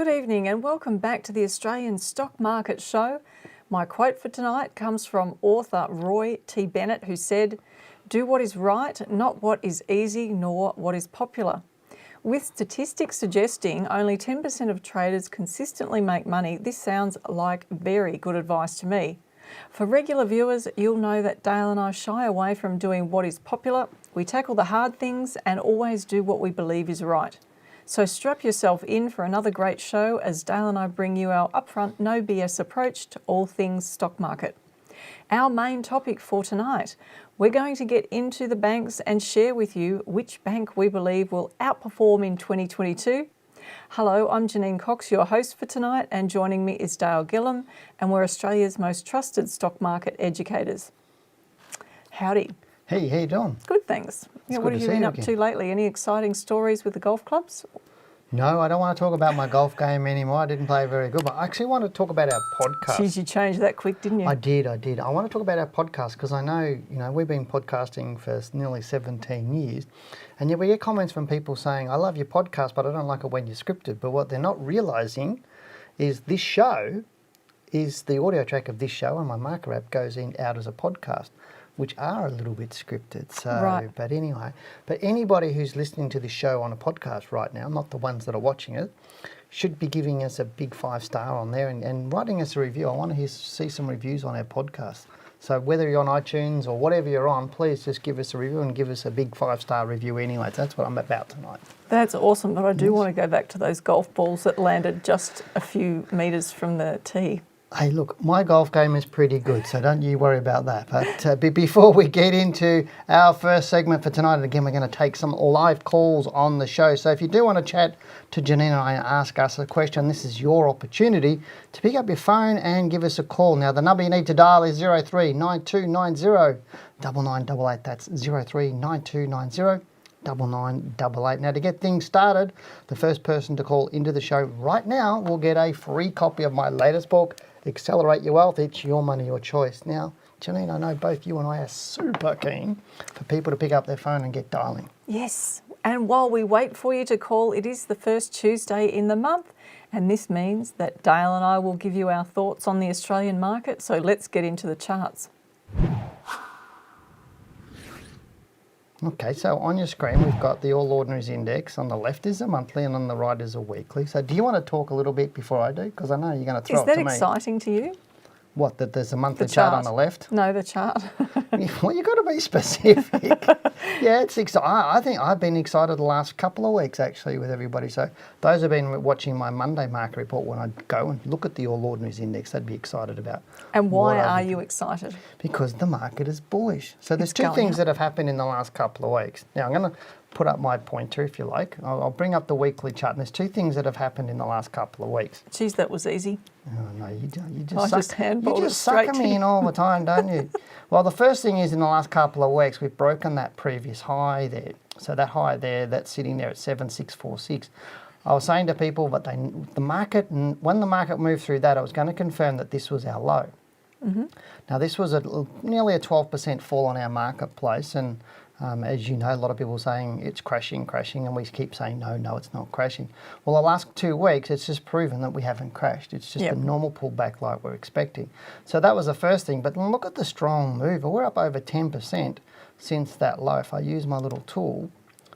Good evening and welcome back to the Australian Stock Market Show. My quote for tonight comes from author Roy T. Bennett, who said, "Do what is right, not what is easy nor what is popular." With statistics suggesting only 10% of traders consistently make money, this sounds like very good advice to me. For regular viewers, you'll know that Dale and I shy away from doing what is popular. We tackle the hard things and always do what we believe is right. So strap yourself in for another great show as Dale and I bring you our upfront, no BS approach to all things stock market. Our main topic for tonight, we're going to get into the banks and share with you which bank we believe will outperform in 2022. Hello, I'm Janine Cox, your host for tonight, and joining me is Dale Gillham, and we're Australia's most trusted stock market educators. Howdy. Hey, how you doing? Good, thanks. Yeah, what have you been up to lately? Any exciting stories with the golf clubs? No, I don't want to talk about my golf game anymore. I didn't play very good, but I actually want to talk about our podcast. Geez, you changed that quick, didn't you? I did. I want to talk about our podcast because I know, we've been podcasting for nearly 17 years, and yet we get comments from people saying, "I love your podcast, but I don't like it when you're scripted." But what they're not realising is this show is the audio track of this show, and my marker app goes out as a podcast, which are a little bit scripted. So, right. But anyway, but anybody who's listening to this show on a podcast right now, not the ones that are watching it, should be giving us a big 5-star on there and writing us a review. I want to see some reviews on our podcast. So whether you're on iTunes or whatever you're on, please just give us a review and give us a big 5-star review anyway. So that's what I'm about tonight. That's awesome, but I do want to go back to those golf balls that landed just a few metres from the tee. Hey, look, my golf game is pretty good, so don't you worry about that. But before we get into our first segment for tonight, and again, we're going to take some live calls on the show. So if you do want to chat to Janine and I and ask us a question, this is your opportunity to pick up your phone and give us a call. Now, the number you need to dial is 039290 9988. That's 039290 9988. Now, to get things started, the first person to call into the show right now will get a free copy of my latest book, Accelerate Your Wealth. It's your money, your choice. Now, Janine, I know both you and I are super keen for people to pick up their phone and get dialing. Yes, and while we wait for you to call, it is the first Tuesday in the month, and this means that Dale and I will give you our thoughts on the Australian market. So let's get into the charts. Okay, so on your screen, we've got the All Ordinaries Index. On the left is a monthly and on the right is a weekly. So do you want to talk a little bit before I do? Because I know you're going to throw it to me. Is that exciting to you? What, that there's a monthly chart on the left? No, the chart. Well, you've got to be specific. Yeah, it's exciting. I think I've been excited the last couple of weeks, actually, with everybody. So those who've been watching my Monday market report, when I go and look at the All Ordinaries Index, they'd be excited about. And why are you excited? Because the market is bullish. So there's two things that have happened in the last couple of weeks. Now, I'm going to put up my pointer, if you like. I'll bring up the weekly chart. And there's two things that have happened in the last couple of weeks. Geez, that was easy. Oh, no, you just suck me in all the time, don't you? Well, the first thing is in the last couple of weeks, we've broken that previous high there. So that high there, that's sitting there at 7646. I was saying to people that when the market moved through that, I was going to confirm that this was our low. Mm-hmm. Now, this was nearly a 12% fall on our marketplace, and as you know, a lot of people are saying it's crashing, and we keep saying, no, it's not crashing. Well, the last 2 weeks, it's just proven that we haven't crashed. It's just a normal pullback like we're expecting. So that was the first thing. But look at the strong move. We're up over 10% since that low. If I use my little tool,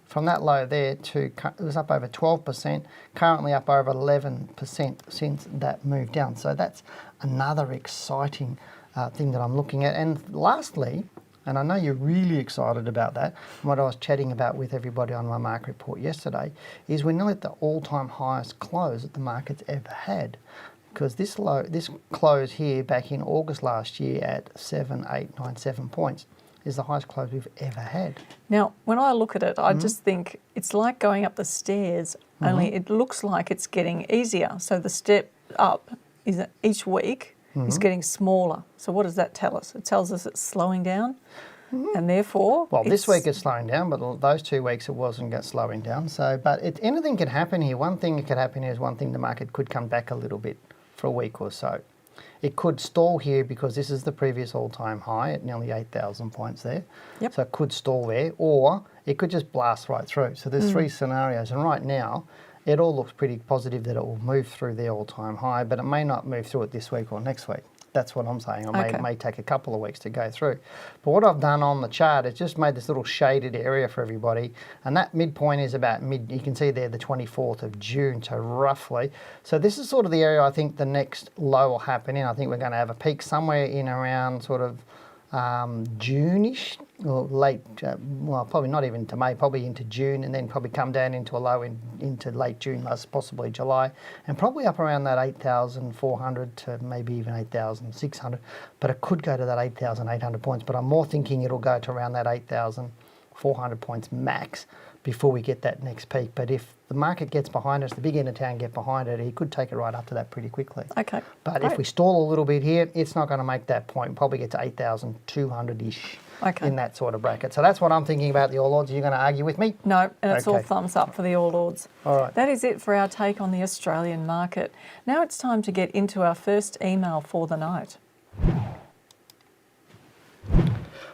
from that low there it was up over 12%, currently up over 11% since that move down. So that's another exciting thing that I'm looking at. And lastly, and I know you're really excited about that, and what I was chatting about with everybody on my market report yesterday, is we're nearly at the all-time highest close that the market's ever had. Because this close here back in August last year at 7,897 points is the highest close we've ever had. Now, when I look at it, I just think it's like going up the stairs, only it looks like it's getting easier. So the step up is each week is getting smaller. So what does that tell us? It tells us it's slowing down, and therefore... Well, this week it's slowing down, but those 2 weeks it wasn't slowing down. So, but anything could happen here. One thing that could happen here is the market could come back a little bit for a week or so. It could stall here because this is the previous all-time high at nearly 8,000 points there. Yep. So it could stall there, or it could just blast right through. So there's three scenarios, and right now it all looks pretty positive that it will move through the all-time high, but it may not move through it this week or next week. That's what I'm saying. It may take a couple of weeks to go through. But what I've done on the chart is just made this little shaded area for everybody. And that midpoint is about you can see there the 24th of June, so roughly. So this is sort of the area I think the next low will happen in. I think we're going to have a peak somewhere in around sort of June-ish, or late, well, probably not even to May, probably into June, and then probably come down into a low into late June, possibly July, and probably up around that 8,400 to maybe even 8,600, but it could go to that 8,800 points, but I'm more thinking it'll go to around that 8,400 points max before we get that next peak. But if the market gets behind us, the big end of town get behind it, he could take it right up to that pretty quickly. Okay. But if we stall a little bit here, it's not going to make that point. Probably get to 8,200-ish in that sort of bracket. So that's what I'm thinking about the All Ords. Are you going to argue with me? No, and it's all thumbs up for the All Ords. All right. That is it for our take on the Australian market. Now it's time to get into our first email for the night.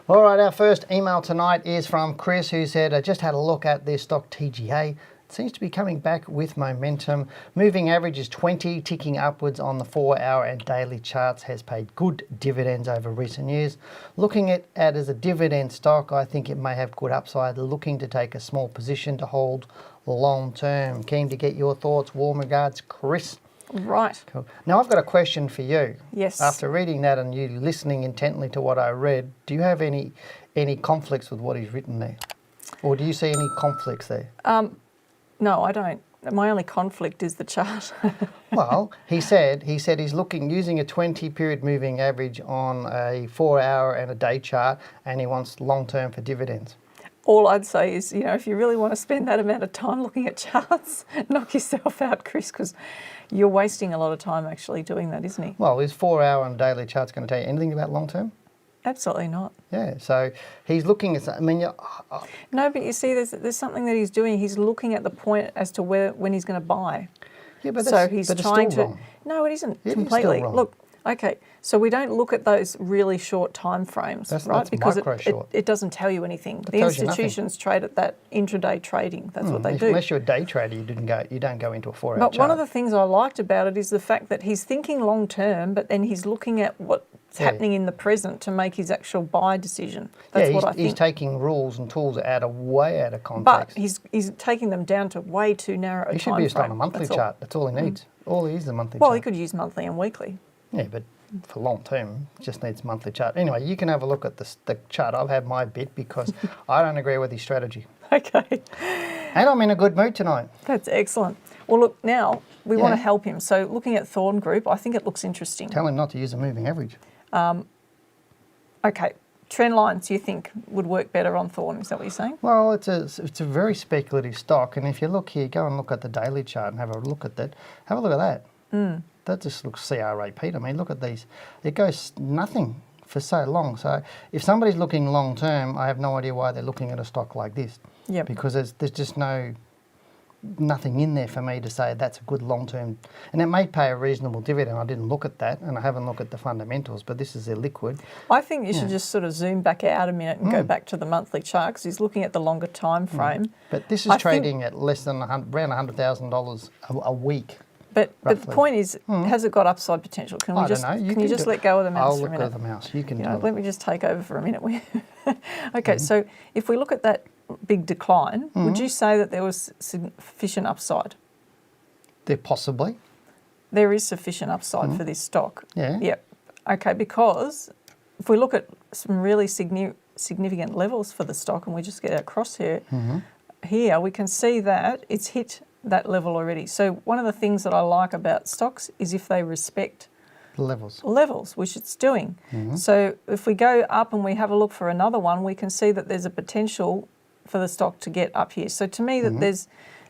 All right, our first email tonight is from Chris, who said, I just had a look at their stock TGA. It seems to be coming back with momentum. Moving average is 20, ticking upwards on the 4-hour and daily charts, has paid good dividends over recent years. Looking at it as a dividend stock, I think it may have good upside. Looking to take a small position to hold long term. Keen to get your thoughts. Warm regards, Chris. Right. Cool. Now I've got a question for you. Yes. After reading that and you listening intently to what I read, do you have any conflicts with what he's written there? Or do you see any conflicts there? No, I don't. My only conflict is the chart. Well, he said he's looking using a 20-period moving average on a 4-hour and a day chart, and he wants long-term for dividends. All I'd say is, if you really want to spend that amount of time looking at charts, knock yourself out, Chris, because you're wasting a lot of time actually doing that, isn't he? Well, is 4-hour and daily charts going to tell you anything about long-term? Absolutely not. Yeah, so he's looking at. No, but you see, there's something that he's doing. He's looking at the point as to when he's going to buy. Yeah, but so he's trying to. Wrong. No, it isn't completely. Is still wrong. Look, okay, so we don't look at those really short time frames, right? That's because micro-short. it doesn't tell you anything. The tells you institutions trade at that intraday trading. That's what they do. Unless you're a day trader, you don't go into a 4-hour But chart. one of the things I liked about it is the fact that he's thinking long term, but then he's looking at what's happening in the present to make his actual buy decision. That's what I think. He's taking rules and tools way out of context. But he's taking them down to way too narrow a time frame. He should be just on a monthly chart. That's all he needs. All he is is a monthly chart. Well, he could use monthly and weekly. Yeah, but for long term, just needs monthly chart. Anyway, you can have a look at the chart. I've had my bit because I don't agree with his strategy. Okay. And I'm in a good mood tonight. That's excellent. Well, look, now we want to help him. So looking at Thorn Group, I think it looks interesting. Tell him not to use a moving average. Okay. Trend lines, you think, would work better on Thorn? Is that what you're saying? Well, it's a very speculative stock. And if you look here, go and look at the daily chart and have a look at that. Have a look at that. That just looks CRAP to me. Look at these. It goes nothing for so long. So if somebody's looking long term, I have no idea why they're looking at a stock like this. Yeah. Because there's just nothing in there for me to say that's a good long term. And it may pay a reasonable dividend. I didn't look at that, and I haven't looked at the fundamentals. But this is their liquid. I think you should just sort of zoom back out a minute and go back to the monthly chart because he's looking at the longer time frame. But this is trading at less than around $100,000 a week. But the point is, has it got upside potential? Can we just can you just let go of the mouse for a minute? I'll look at the mouse. You can do it. Let me just take over for a minute. Okay, so if we look at that big decline, would you say that there was sufficient upside? There possibly. There is sufficient upside for this stock. Yeah. Yep. Okay, because if we look at some really significant levels for the stock, and we just get across here, here we can see that it's hit that level already. So one of the things that I like about stocks is if they respect levels, which it's doing. So if we go up and we have a look for another one, we can see that there's a potential for the stock to get up here. So to me, that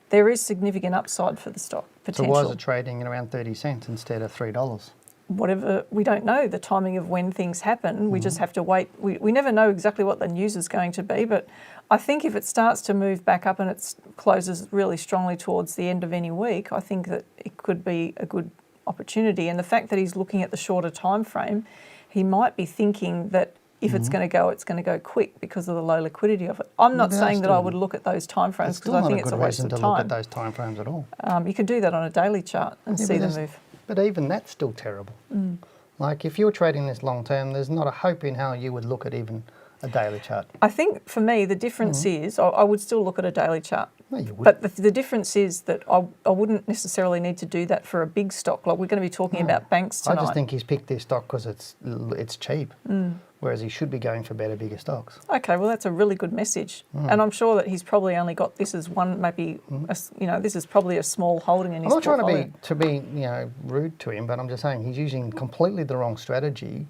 there is significant upside for the stock potential. So why is it trading at around 30 cents instead of $3? Whatever, we don't know the timing of when things happen. We just have to wait. We never know exactly what the news is going to be, but I think if it starts to move back up and it closes really strongly towards the end of any week, I think that it could be a good opportunity. And the fact that he's looking at the shorter time frame, he might be thinking that if it's going to go quick because of the low liquidity of it. I'm not saying that I would look at those timeframes because I think it's a waste of time. To look at those timeframes at all. You can do that on a daily chart and see the move. But even that's still terrible. Like if you're trading this long term, there's not a hope in how you would look at even a daily chart. I think for me the difference is I would still look at a daily chart. No, you would. But the difference is that I wouldn't necessarily need to do that for a big stock. Like we're going to be talking about banks tonight. I just think he's picked this stock because it's cheap, whereas he should be going for better, bigger stocks. Okay, well that's a really good message, and I'm sure that he's probably only got this as one, maybe this is probably a small holding in his portfolio. I'm not trying to be rude to him, but I'm just saying he's using completely the wrong strategy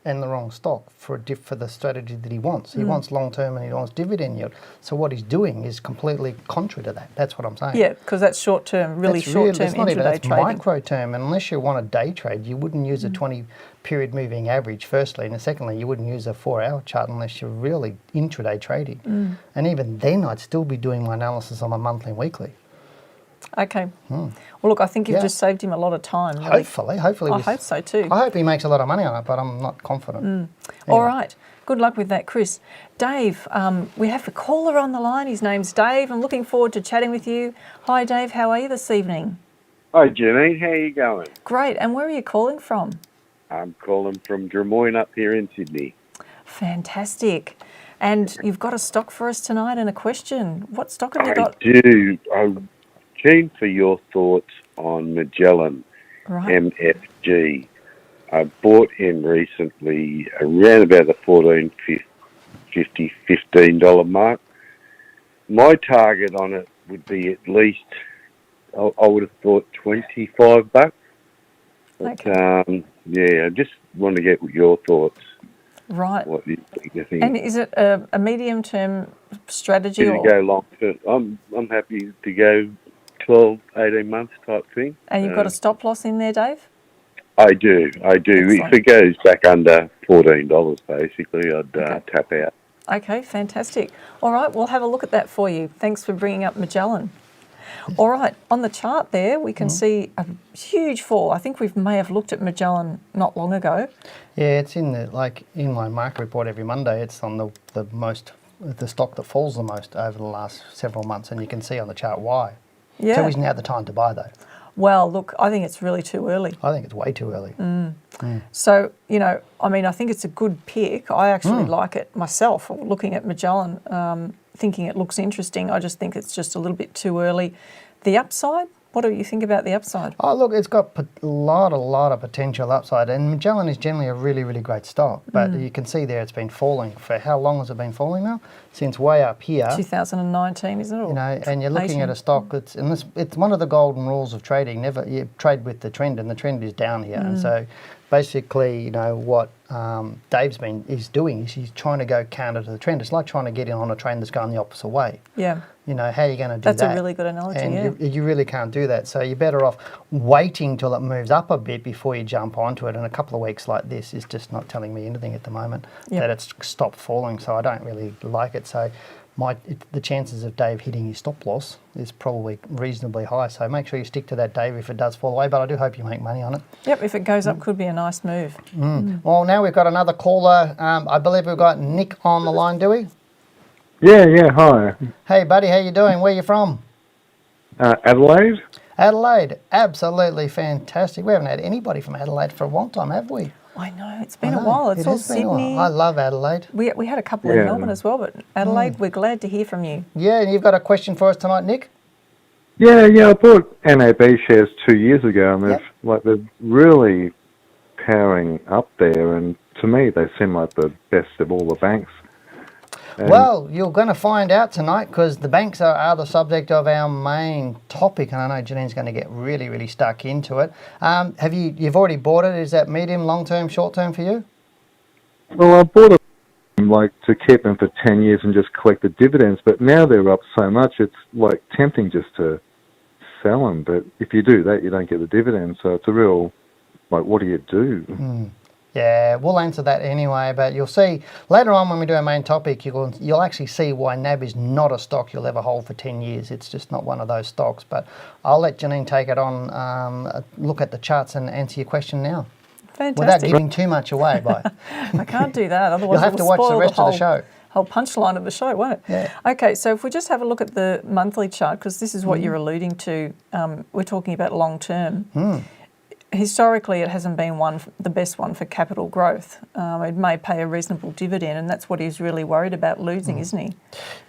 and the wrong stock for the strategy that he wants. He wants long term and he wants dividend yield. So what he's doing is completely contrary to that. That's what I'm saying. Yeah, because that's short term, really short term intraday that's trading. Micro term, and unless you want a day trade, you wouldn't use a 20 period moving average firstly, and secondly, you wouldn't use a 4-hour chart unless you're really intraday trading. And even then, I'd still be doing my analysis on a monthly and weekly. Okay. Well, look, I think you've just saved him a lot of time. Really. Hopefully. I hope so too. I hope he makes a lot of money on it, but I'm not confident. Anyway. All right. Good luck with that, Chris. Dave, we have a caller on the line. His name's Dave. I'm looking forward to chatting with you. Hi, Dave. How are you this evening? Hi, Janine. How are you going? Great. And where are you calling from? I'm calling from Drummoyne up here in Sydney. Fantastic. And you've got a stock for us tonight and a question. What stock have you got? I do. I'm keen for your thoughts on Magellan, MFG. I bought in recently around about the $15 mark. My target on it would be at least, I would have thought $25. But, okay. I just want to get your thoughts. Right. What you think? And is it a medium-term strategy? To go long term. I'm happy to go 12, 18 months type thing. And you've got a stop loss in there, Dave? I do. Excellent. If it goes back under $14, basically, I'd tap out. Okay, fantastic. All right, we'll have a look at that for you. Thanks for bringing up Magellan. All right, on the chart there, we can see a huge fall. I think we may have looked at Magellan not long ago. Yeah, it's in my market report every Monday. It's on the stock that falls the most over the last several months, and you can see on the chart why. Yeah. So isn't now the time to buy though? Well, look, I think it's really too early. I think it's way too early. So, I think it's a good pick. I actually like it myself, looking at Magellan, thinking it looks interesting. I just think it's just a little bit too early. The upside? What do you think about the upside? Oh, look, it's got a lot of potential upside, and Magellan is generally a really, really great stock. But you can see there it's been falling. For how long has it been falling now? Since way up here. 2019, isn't it? And you're looking at a stock that's, and it's one of the golden rules of trading. You trade with the trend, and the trend is down here. And so basically, what Dave's is doing is he's trying to go counter to the trend. It's like trying to get in on a train that's going the opposite way. Yeah. How are you going to do that? That's a really good analogy, and you really can't do that. So you're better off waiting till it moves up a bit before you jump onto it. And a couple of weeks like this is just not telling me anything at the moment, that it's stopped falling. So I don't really like it. So the chances of Dave hitting his stop loss is probably reasonably high. So make sure you stick to that, Dave, if it does fall away. But I do hope you make money on it. Yep, if it goes up, could be a nice move. Well, now we've got another caller. I believe we've got Nick on the line, do we? Yeah, hi. Hey, buddy, how you doing? Where are you from? Adelaide. Adelaide, absolutely fantastic. We haven't had anybody from Adelaide for a long time, have we? I know, it's been a while. It's all Sydney. I love Adelaide. We had a couple in Melbourne as well, but Adelaide, we're glad to hear from you. Yeah, and you've got a question for us tonight, Nick? Yeah, I bought NAB shares 2 years ago, and they're really powering up there, and to me they seem like the best of all the banks. Well, you're going to find out tonight because the banks are the subject of our main topic, and I know Janine's going to get really, really stuck into it. You've already bought it? Is that medium, long-term, short-term for you? Well, I bought it to keep them for 10 years and just collect the dividends, but now they're up so much, it's tempting just to sell them. But if you do that, you don't get the dividends, so it's a real, what do you do? Yeah, we'll answer that anyway, but you'll see later on when we do our main topic, you'll actually see why NAB is not a stock you'll ever hold for 10 years. It's just not one of those stocks. But I'll let Janine take it on, look at the charts and answer your question now. Fantastic. Without giving too much away. I can't do that, otherwise you'll have to watch the rest of the show. Whole punchline of the show, won't it? Yeah. Okay, so if we just have a look at the monthly chart, because this is what you're alluding to, we're talking about long term. Historically, it hasn't been the best one for capital growth. It may pay a reasonable dividend, and that's what he's really worried about losing, isn't he?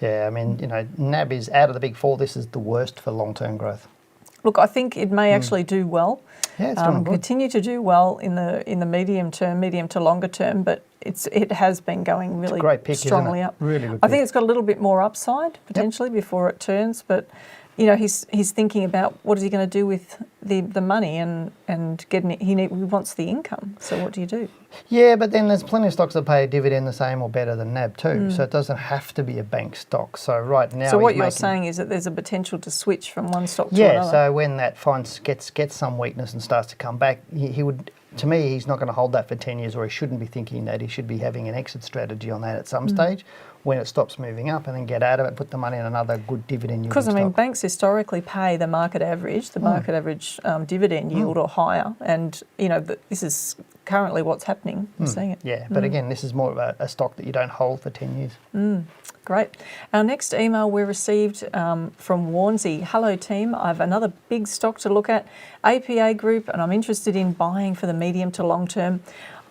Yeah, I mean, NAB is out of the big four. This is the worst for long-term growth. Look, I think it may actually do well. Yeah, it's doing good. Continue to do well in the medium to longer term, but it has been going really great pick, strongly up. Really good pick. I think it's got a little bit more upside potentially before it turns, but he's thinking about what is he going to do with the money and getting it. He wants the income. So what do you do? Yeah, but then there's plenty of stocks that pay a dividend the same or better than NAB too. So it doesn't have to be a bank stock. So right now, so what you're saying is that there's a potential to switch from one stock to another. Yeah. So when that gets some weakness and starts to come back, he would. To me, he's not going to hold that for 10 years, or he shouldn't be thinking that. He should be having an exit strategy on that at some stage when it stops moving up, and then get out of it, put the money in another good dividend yield. Because, banks historically pay the market average, dividend yield or higher, and, this is currently what's happening. We're seeing it. Yeah, but again, this is more of a stock that you don't hold for 10 years. Great. Our next email we received from Warnsey. Hello team, I have another big stock to look at, APA Group, and I'm interested in buying for the medium to long term.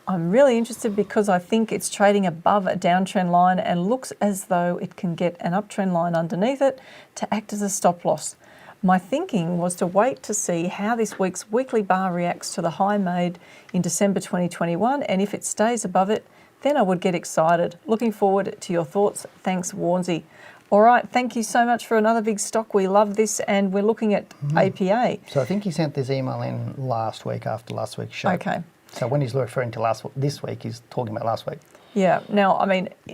I'm really interested because I think it's trading above a downtrend line and looks as though it can get an uptrend line underneath it to act as a stop loss. My thinking was to wait to see how this week's weekly bar reacts to the high made in December 2021, and if it stays above it, then I would get excited. Looking forward to your thoughts. Thanks, Warnsey. All right, thank you so much for another big stock. We love this, and we're looking at APA. So I think he sent this email in last week after last week's show. Okay. So when he's referring to this week, he's talking about last week. Yeah. Now,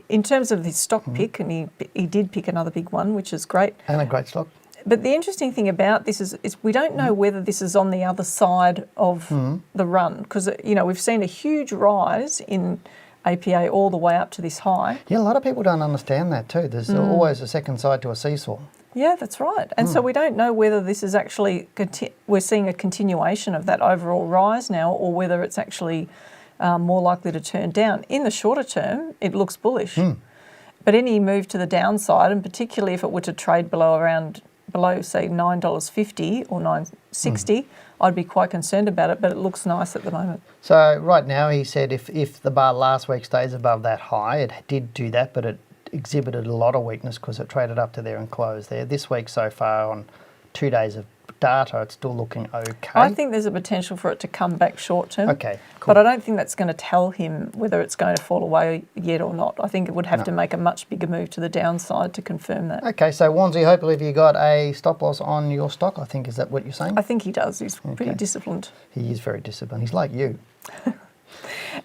in terms of his stock pick, and he did pick another big one, which is great. And a great stock. But the interesting thing about this is we don't know whether this is on the other side of the run, because, we've seen a huge rise in APA all the way up to this high. Yeah, a lot of people don't understand that too. There's always a second side to a seesaw. Yeah, that's right. And so we don't know whether this is actually, we're seeing a continuation of that overall rise now, or whether it's actually more likely to turn down. In the shorter term, it looks bullish. But any move to the downside, and particularly if it were to trade below, say, $9.50 or $9.60, I'd be quite concerned about it, but it looks nice at the moment. So right now he said if the bar last week stays above that high, it did do that, but it exhibited a lot of weakness because it traded up to there and closed there. This week so far, on 2 days of data, it's still looking okay. I think there's a potential for it to come back short term. Okay, cool. But I don't think that's going to tell him whether it's going to fall away yet or not. I think it would have to make a much bigger move to the downside to confirm that. Okay, so Warnsey, hopefully have you got a stop loss on your stock? I think, is that what you're saying? I think he does. He's pretty disciplined. He is very disciplined. He's like you.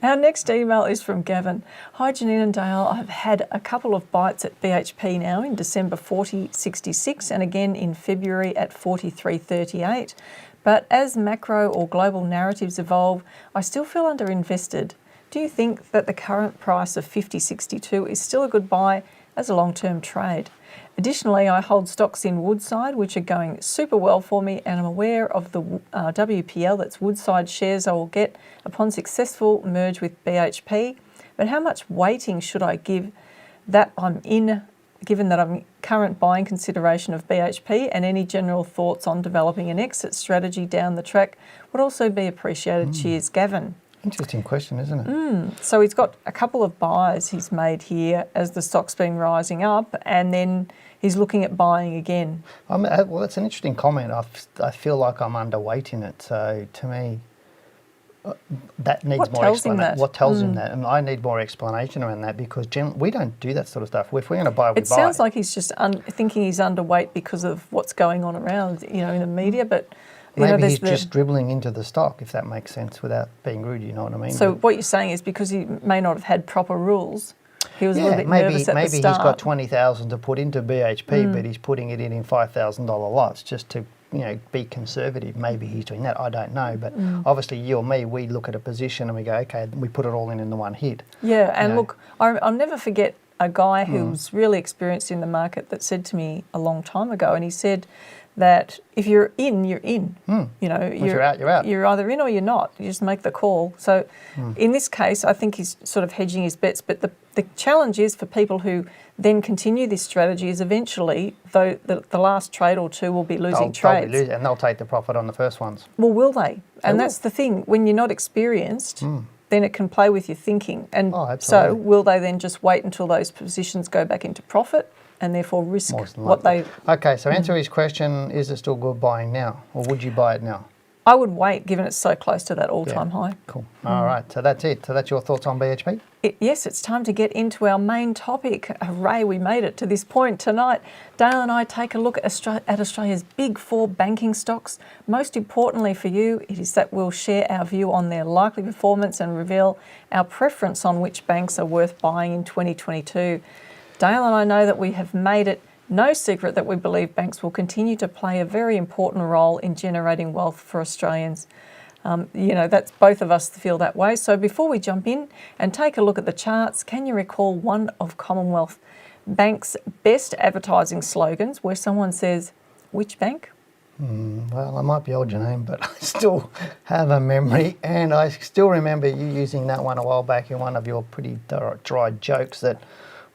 Our next email is from Gavin. Hi Janine and Dale, I've had a couple of bites at BHP now in December 40.66 and again in February at 43.38. But as macro or global narratives evolve, I still feel underinvested. Do you think that the current price of 50.62 is still a good buy as a long-term trade? Additionally, I hold stocks in Woodside, which are going super well for me, and I'm aware of the WPL, that's Woodside shares I will get upon successful merge with BHP. But how much weighting should I give that I'm in, given that I'm current buying consideration of BHP, and any general thoughts on developing an exit strategy down the track would also be appreciated. Cheers, Gavin. Interesting question, isn't it? So he's got a couple of buys he's made here as the stock's been rising up, and then he's looking at buying again. Well, that's an interesting comment. I feel like I'm underweight in it. So to me, that needs more explanation. What tells him that? And I need more explanation around that, because we don't do that sort of stuff. If we're going to buy, we buy. It sounds like he's just thinking he's underweight because of what's going on around, in the media, but... Maybe he's just dribbling into the stock, if that makes sense, without being rude, you know what I mean? So what you're saying is because he may not have had proper rules, he was a little bit nervous at the start. Maybe he's got $20,000 to put into BHP, but he's putting it in $5,000 lots just to, be conservative. Maybe he's doing that. I don't know. But obviously you or me, we look at a position and we go, okay, we put it all in the one hit. Yeah, and look, I'll never forget a guy who's really experienced in the market that said to me a long time ago, and he said that if you're in, you're in. You know, you're out, you're out. You're either in or you're not. You just make the call. So in this case, I think he's sort of hedging his bets. But the challenge is for people who then continue this strategy is eventually, though the last trade or two will be losing trades. And they'll take the profit on the first ones. Well, will they? And that's the thing. When you're not experienced, then it can play with your thinking. And so will they then just wait until those positions go back into profit and therefore risk what they... Okay, so answer his question, is it still good buying now? Or would you buy it now? I would wait, given it's so close to that all-time high. Cool. All right, so that's it. So that's your thoughts on BHP? Yes, it's time to get into our main topic. Hooray, we made it to this point tonight. Dale and I take a look at Australia's big four banking stocks. Most importantly for you, it is that we'll share our view on their likely performance and reveal our preference on which banks are worth buying in 2022. Dale and I know that we have made it no secret that we believe banks will continue to play a very important role in generating wealth for Australians. That's both of us feel that way. So before we jump in and take a look at the charts, can you recall one of Commonwealth Bank's best advertising slogans where someone says, which bank? Well, I might be old, Janine, but I still have a memory, and I still remember you using that one a while back in one of your pretty dry jokes that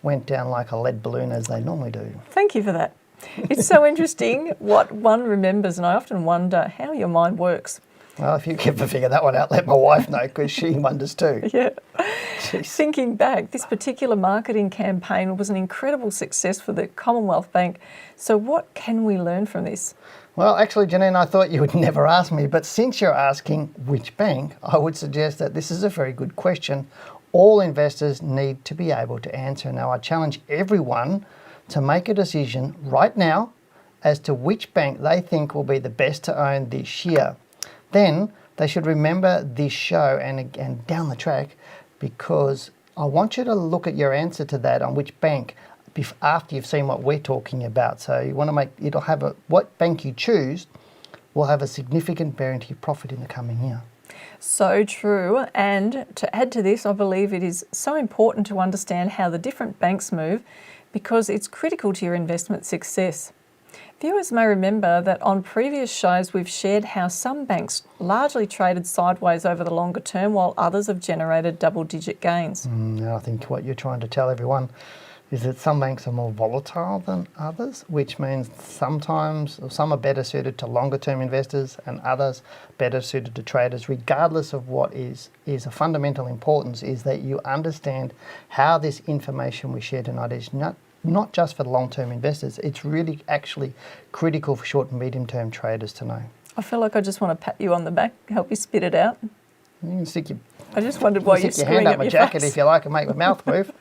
went down like a lead balloon, as they normally do. Thank you for that. It's so interesting what one remembers, and I often wonder how your mind works. Well, if you can figure that one out, let my wife know, because she wonders too. Yeah. Thinking back, this particular marketing campaign was an incredible success for the Commonwealth Bank. So what can we learn from this? Well, actually, Janine, I thought you would never ask me, but since you're asking which bank, I would suggest that this is a very good question. All investors need to be able to answer. Now, I challenge everyone to make a decision right now as to which bank they think will be the best to own this year. Then they should remember this show and down the track, because I want you to look at your answer to that on which bank after you've seen what we're talking about. So you want to make, what bank you choose will have a significant bearing to your profit in the coming year. So true. And to add to this, I believe it is so important to understand how the different banks move, because it's critical to your investment success. Viewers may remember that on previous shows we've shared how some banks largely traded sideways over the longer term while others have generated double-digit gains. I think what you're trying to tell everyone is that some banks are more volatile than others, which means sometimes some are better suited to longer term investors and others better suited to traders. Regardless of what is a fundamental importance, is that you understand how this information we share tonight is not just for the long-term investors, it's really actually critical for short and medium-term traders to know. I feel like I just want to pat you on the back, help you spit it out. You can stick your, I just wondered why you're stick your hand up my jacket if you like and make my mouth move.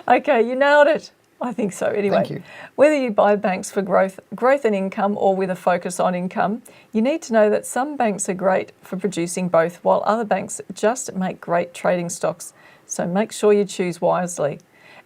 Okay, you nailed it. I think so. Anyway, thank you. Whether you buy banks for growth and income, or with a focus on income, you need to know that some banks are great for producing both, while other banks just make great trading stocks. So make sure you choose wisely.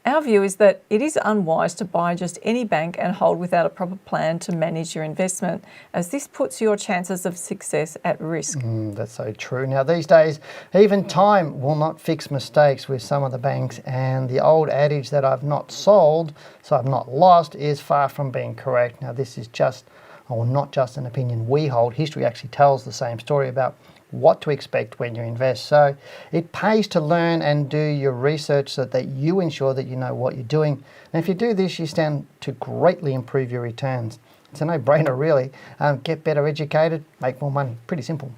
Our view is that it is unwise to buy just any bank and hold without a proper plan to manage your investment, as this puts your chances of success at risk. That's so true. Now, these days, even time will not fix mistakes with some of the banks, and the old adage that I've not sold, so I've not lost, is far from being correct. Now, this is not just an opinion we hold. History actually tells the same story about what to expect when you invest. So it pays to learn and do your research so that you ensure that you know what you're doing. And if you do this, you stand to greatly improve your returns. It's a no-brainer, really. Get better educated, make more money. Pretty simple.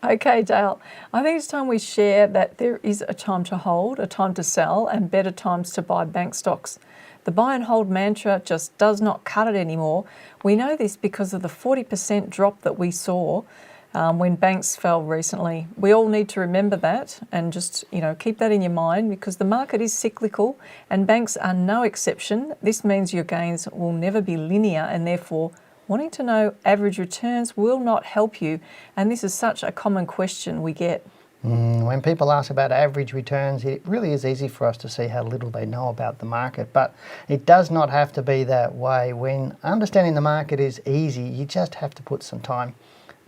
Okay, Dale, I think it's time we share that there is a time to hold, a time to sell, and better times to buy bank stocks. The buy and hold mantra just does not cut it anymore. We know this because of the 40% drop that we saw when banks fell recently. We all need to remember that and just keep that in your mind, because the market is cyclical and banks are no exception. This means your gains will never be linear, and therefore wanting to know average returns will not help you. And this is such a common question we get. When people ask about average returns, it really is easy for us to see how little they know about the market, but it does not have to be that way. When understanding the market is easy, you just have to put some time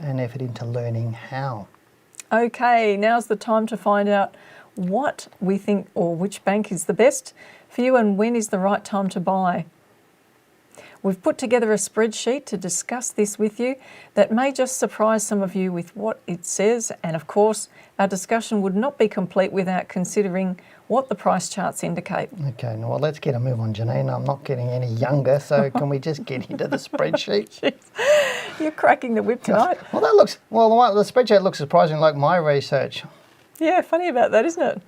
and effort into learning how. Okay, now's the time to find out what we think or which bank is the best for you and when is the right time to buy. We've put together a spreadsheet to discuss this with you that may just surprise some of you with what it says. And of course, our discussion would not be complete without considering what the price charts indicate. Okay, now well, let's get a move on, Janine. I'm not getting any younger, so can we just get into the spreadsheet? Jeez. You're cracking the whip tonight. Well, the spreadsheet looks surprisingly like my research. Yeah, funny about that, isn't it?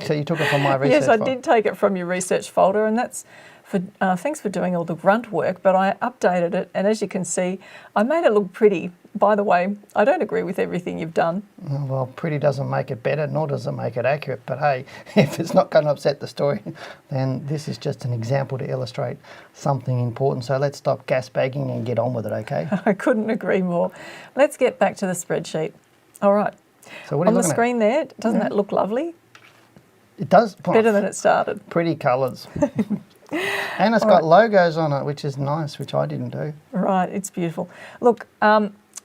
So you took it from my research Yes, I folder. did take it from your research folder, and that's for thanks for doing all the grunt work, but I updated it, and as you can see, I made it look pretty. By the way, I don't agree with everything you've done. Well, pretty doesn't make it better, nor does it make it accurate, but hey, if it's not going to upset the story, then this is just an example to illustrate something important. So let's stop gas bagging and get on with it, okay? I couldn't agree more. Let's get back to the spreadsheet. All right. So what are you on the looking screen there, doesn't that look lovely? It does. Better than it started. Pretty colours. And it's got logos on it, which is nice, which I didn't do. Right, it's beautiful. Look,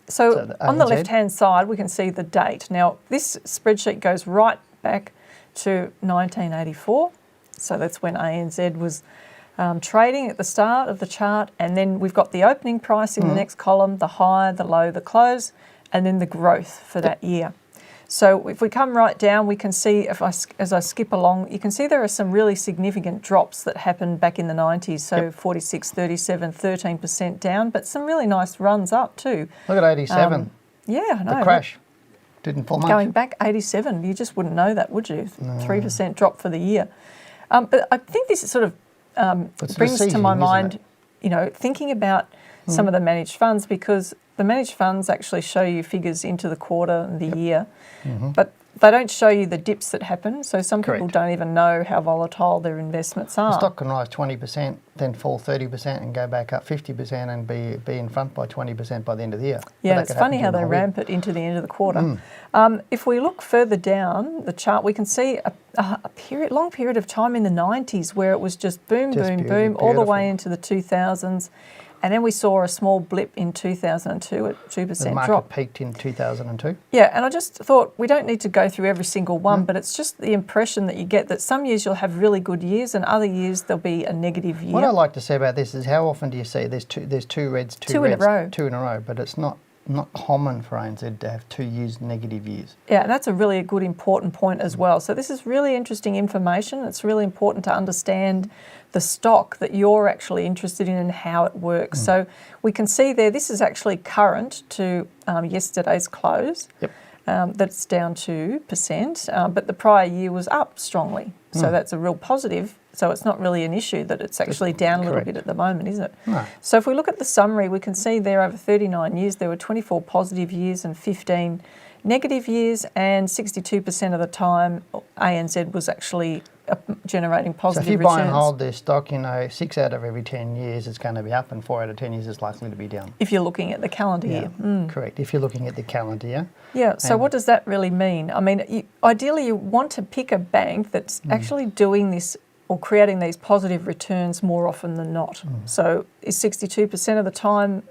so on the left-hand side, we can see the date. Now, this spreadsheet goes right back to 1984. So that's when ANZ was trading at the start of the chart. And then we've got the opening price in the next column, the high, the low, the close, and then the growth for that year. So if we come right down, we can see, as I skip along, you can see there are some really significant drops that happened back in the 90s. So 46, 37, 13% down, but some really nice runs up too. Look at 87. Yeah, I know. The crash didn't fall much. Going back 87, you just wouldn't know that, would you? 3% drop for the year. But I think this sort of brings to my mind, thinking about some of the managed funds, because the managed funds actually show you figures into the quarter and the year, but they don't show you the dips that happen. So some people don't even know how volatile their investments are. The stock can rise 20%, then fall 30% and go back up 50% and be in front by 20% by the end of the year. Yeah, it's funny how they ramp it into the end of the quarter. If we look further down the chart, we can see a long period of time in the 90s where it was just boom, boom, all the way into the 2000s. And then we saw a small blip in 2002 at 2% drop. The market peaked in 2002. Yeah, and I just thought we don't need to go through every single one, but it's just the impression that you get that some years you'll have really good years and other years there'll be a negative year. What I like to say about this is how often do you see there's two reds, two in a row. Two in a row, but it's not common for ANZ to have 2 years negative years. Yeah, and that's a really good important point as well. So this is really interesting information. It's really important to understand the stock that you're actually interested in and how it works. So we can see there, this is actually current to yesterday's close. Yep. That's down 2%, but the prior year was up strongly. So that's a real positive. So it's not really an issue that it's actually down a little bit at the moment, is it? No. So if we look at the summary, we can see there over 39 years, there were 24 positive years and 15 negative years, and 62% of the time ANZ was actually generating positive returns. So if you buy and hold this stock, 6 out of every 10 years it's going to be up and 4 out of 10 years it's likely to be down. If you're looking at the calendar year. Correct, if you're looking at the calendar year. Yeah, so what does that really mean? I mean, ideally you want to pick a bank that's actually doing this or creating these positive returns more often than not. So is 62% of the time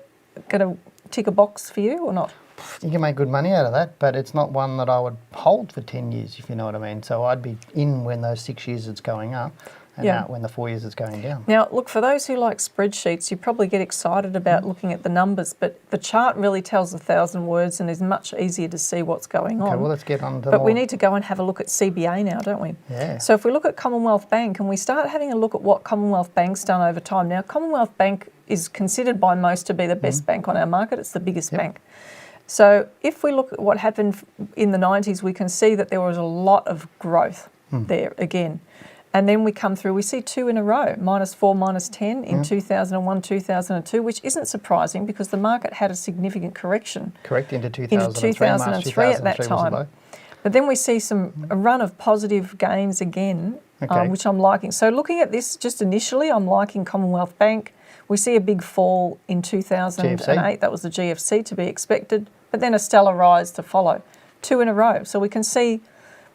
going to tick a box for you or not? You can make good money out of that, but it's not one that I would hold for 10 years, if you know what I mean. So I'd be in when those 6 years it's going up and out when the 4 years it's going down. Now, look, for those who like spreadsheets, you probably get excited about looking at the numbers, but the chart really tells 1,000 words and is much easier to see what's going on. Okay, well, let's get on to But we need to go and have a look at CBA now, don't we? Yeah. So if we look at Commonwealth Bank and we start having a look at what Commonwealth Bank's done over time. Now, Commonwealth Bank is considered by most to be the best bank on our market. It's the biggest bank. So if we look at what happened in the 90s, we can see that there was a lot of growth there again. And then we come through, we see 2 in a row, -4, -10 in 2001, 2002, which isn't surprising because the market had a significant correction. Correct, into 2003 at that time. But then we see a run of positive gains again, which I'm liking. So looking at this just initially, I'm liking Commonwealth Bank. We see a big fall in 2008. GFC. That was the GFC to be expected, but then a stellar rise to follow. 2 in a row. So we can see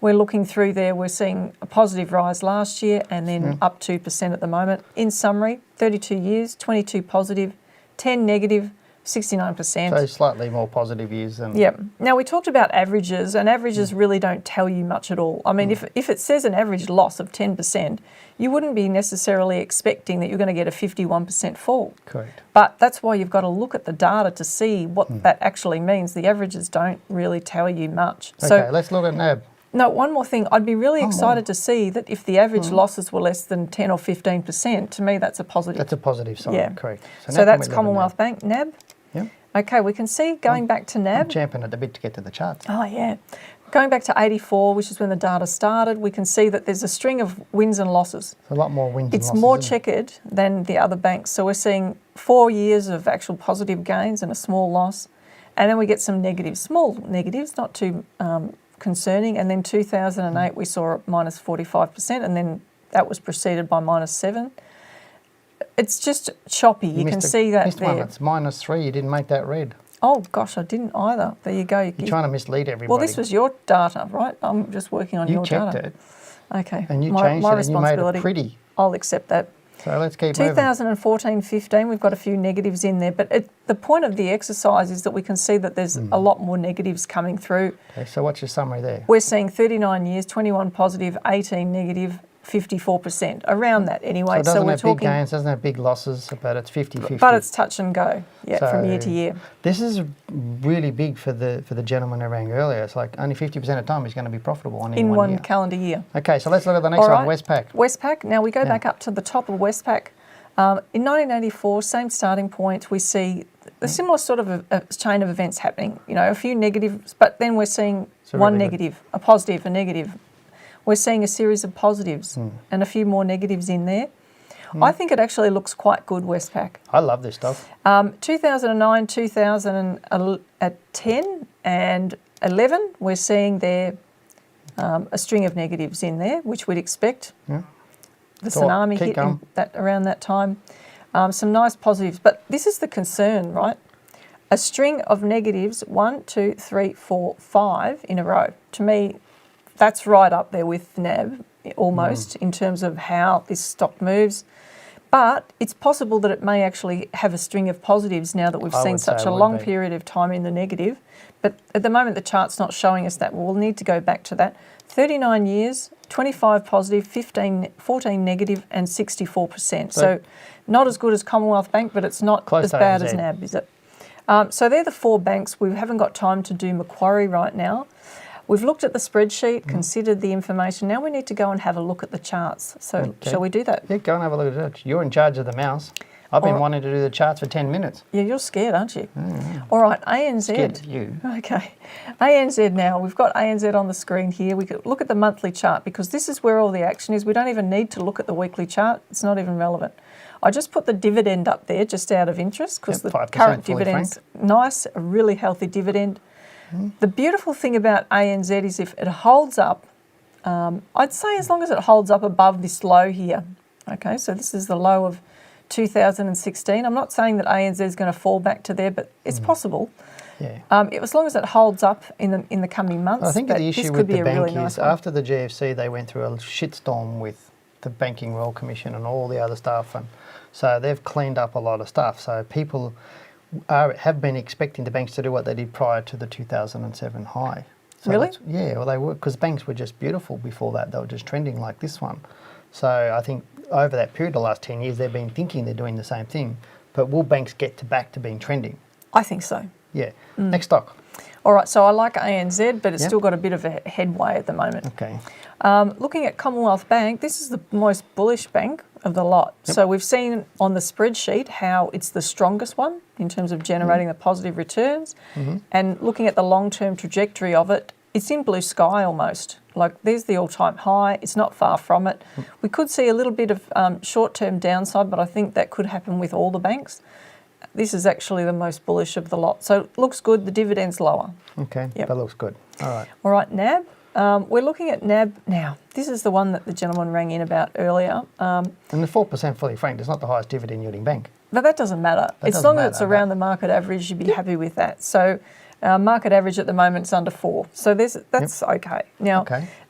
we're looking through there. We're seeing a positive rise last year and then up 2% at the moment. In summary, 32 years, 22 positive, 10 negative, 69%. So slightly more positive years than... Yeah. Now, we talked about averages, and averages really don't tell you much at all. I mean, if it says an average loss of 10%, you wouldn't be necessarily expecting that you're going to get a 51% fall. Correct. But that's why you've got to look at the data to see what that actually means. The averages don't really tell you much. Okay, So, let's look at NAB. no, one more thing. I'd be really excited to see that if the average losses were less than 10 or 15%, to me that's a positive. That's a positive sign, Yeah. correct. So that's Commonwealth Bank, NAB. Yeah. Okay, we can see going back to NAB. I'm champing at the bit to get to the charts. Oh, yeah. Going back to 84, which is when the data started, we can see that there's a string of wins and losses. A lot more wins and losses. It's more checkered than the other banks. So we're seeing 4 years of actual positive gains and a small loss. And then we get some negatives, small negatives, not too concerning. And then 2008, we saw a minus 45%, and then that was preceded by minus 7%. It's just choppy. You can see that there. One. It's -3. You didn't make that red. Oh, gosh, I didn't either. There you go. You're trying to mislead everybody. Well, this was your data, right? I'm just working on your data. You checked it. Okay. And you changed it and you made it pretty. I'll accept that. So let's keep moving. 2014-15, we've got a few negatives in there. But the point of the exercise is that we can see that there's a lot more negatives coming through. Okay, so what's your summary there? We're seeing 39 years, 21 positive, 18 negative, 54%, around that anyway. So it doesn't have big gains, doesn't have big losses, but it's 50-50. But it's touch and go, from year to year. This is really big for the gentleman who rang earlier. It's like only 50% of the time he's going to be profitable in one year. Calendar year. Okay, so let's look at the next one, Westpac. Westpac. Now we go back up to the top of Westpac. In 1984, same starting point, we see a similar sort of a chain of events happening. You know, a few negatives, but then we're seeing one negative, a positive, a negative. We're seeing a series of positives and a few more negatives in there. I think it actually looks quite good, Westpac. I love this stuff. 2009, 2010 and 11, we're seeing there a string of negatives in there, which we'd expect. Yeah. The tsunami hit around that time. Some nice positives. But this is the concern, right? A string of negatives, 1, 2, 3, 4, 5 in a row. To me, that's right up there with NAB almost in terms of how this stock moves. But it's possible that it may actually have a string of positives now that we've seen such a long period of time in the negative. But at the moment, the chart's not showing us that. We'll need to go back to that. 39 years, 25 positive, 14 negative, and 64%. So not as good as Commonwealth Bank, but it's not as bad as NAB, is it? So they're the 4 banks. We haven't got time to do Macquarie right now. We've looked at the spreadsheet, considered the information. Now we need to go and have a look at the charts. So shall we do that? Yeah, go and have a look at it. You're in charge of the mouse. I've been wanting to do the charts for 10 minutes. Yeah, you're scared, aren't you? All right, ANZ. Scared of you. Okay. ANZ now. We've got ANZ on the screen here. We could look at the monthly chart because this is where all the action is. We don't even need to look at the weekly chart. It's not even relevant. I just put the dividend up there just out of interest because the current dividend's nice, a really healthy dividend. The beautiful thing about ANZ is if it holds up, I'd say as long as it holds up above this low here. Okay, so this is the low of 2016. I'm not saying that ANZ is going to fall back to there, but it's possible. Yeah. As long as it holds up in the coming months. I think the issue with the bank is after the GFC, they went through a shitstorm with the Banking Royal Commission and all the other stuff, and so they've cleaned up a lot of stuff. So people have been expecting the banks to do what they did prior to the 2007 high. So really? Yeah, well, they were, because banks were just beautiful before that. They were just trending like this one. So I think over that period, the last 10 years, they've been thinking they're doing the same thing. But will banks get back to being trending? I think so. Yeah. Next stock. All right, so I like ANZ, but it's still got a bit of a headway at the moment. Okay. Looking at Commonwealth Bank, this is the most bullish bank of the lot. Yep. So we've seen on the spreadsheet how it's the strongest one in terms of generating the positive returns. And looking at the long-term trajectory of it, it's in blue sky almost. Like there's the all-time high. It's not far from it. We could see a little bit of short-term downside, but I think that could happen with all the banks. This is actually the most bullish of the lot. So it looks good. The dividend's lower. Okay, that looks good. All right. All right, NAB. We're looking at NAB now. This is the one that the gentleman rang in about earlier. And the 4% fully franked is not the highest dividend yielding bank. But that doesn't matter. As long as it's around the market average, you'd be happy with that. So market average at the moment is under 4. So that's okay. Now,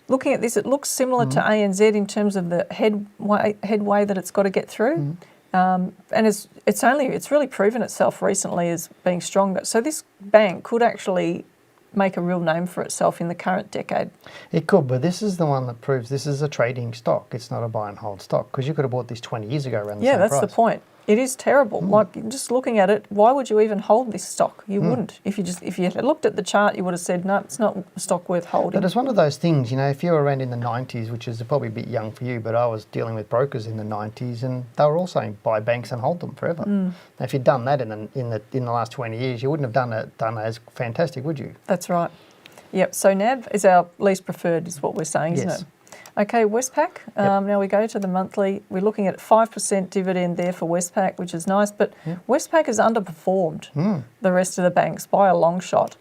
looking at this, it looks similar to ANZ in terms of the headway that it's got to get through. And it's really proven itself recently as being stronger. So this bank could actually make a real name for itself in the current decade. It could, but this is the one that proves this is a trading stock. It's not a buy and hold stock, because you could have bought this 20 years ago around the same price. Yeah, that's the point. It is terrible. Like, just looking at it, why would you even hold this stock? You wouldn't. If you had looked at the chart, you would have said, no, it's not a stock worth holding. But it's one of those things, if you were around in the 90s, which is probably a bit young for you, but I was dealing with brokers in the 90s, and they were all saying buy banks and hold them forever. Now, if you'd done that in the last 20 years, you wouldn't have done as fantastic, would you? That's right. Yep. So NAB is our least preferred, is what we're saying, isn't it? Okay, Westpac. Now we go to the monthly. We're looking at 5% dividend there for Westpac, which is nice. But Westpac has underperformed the rest of the banks by a long shot.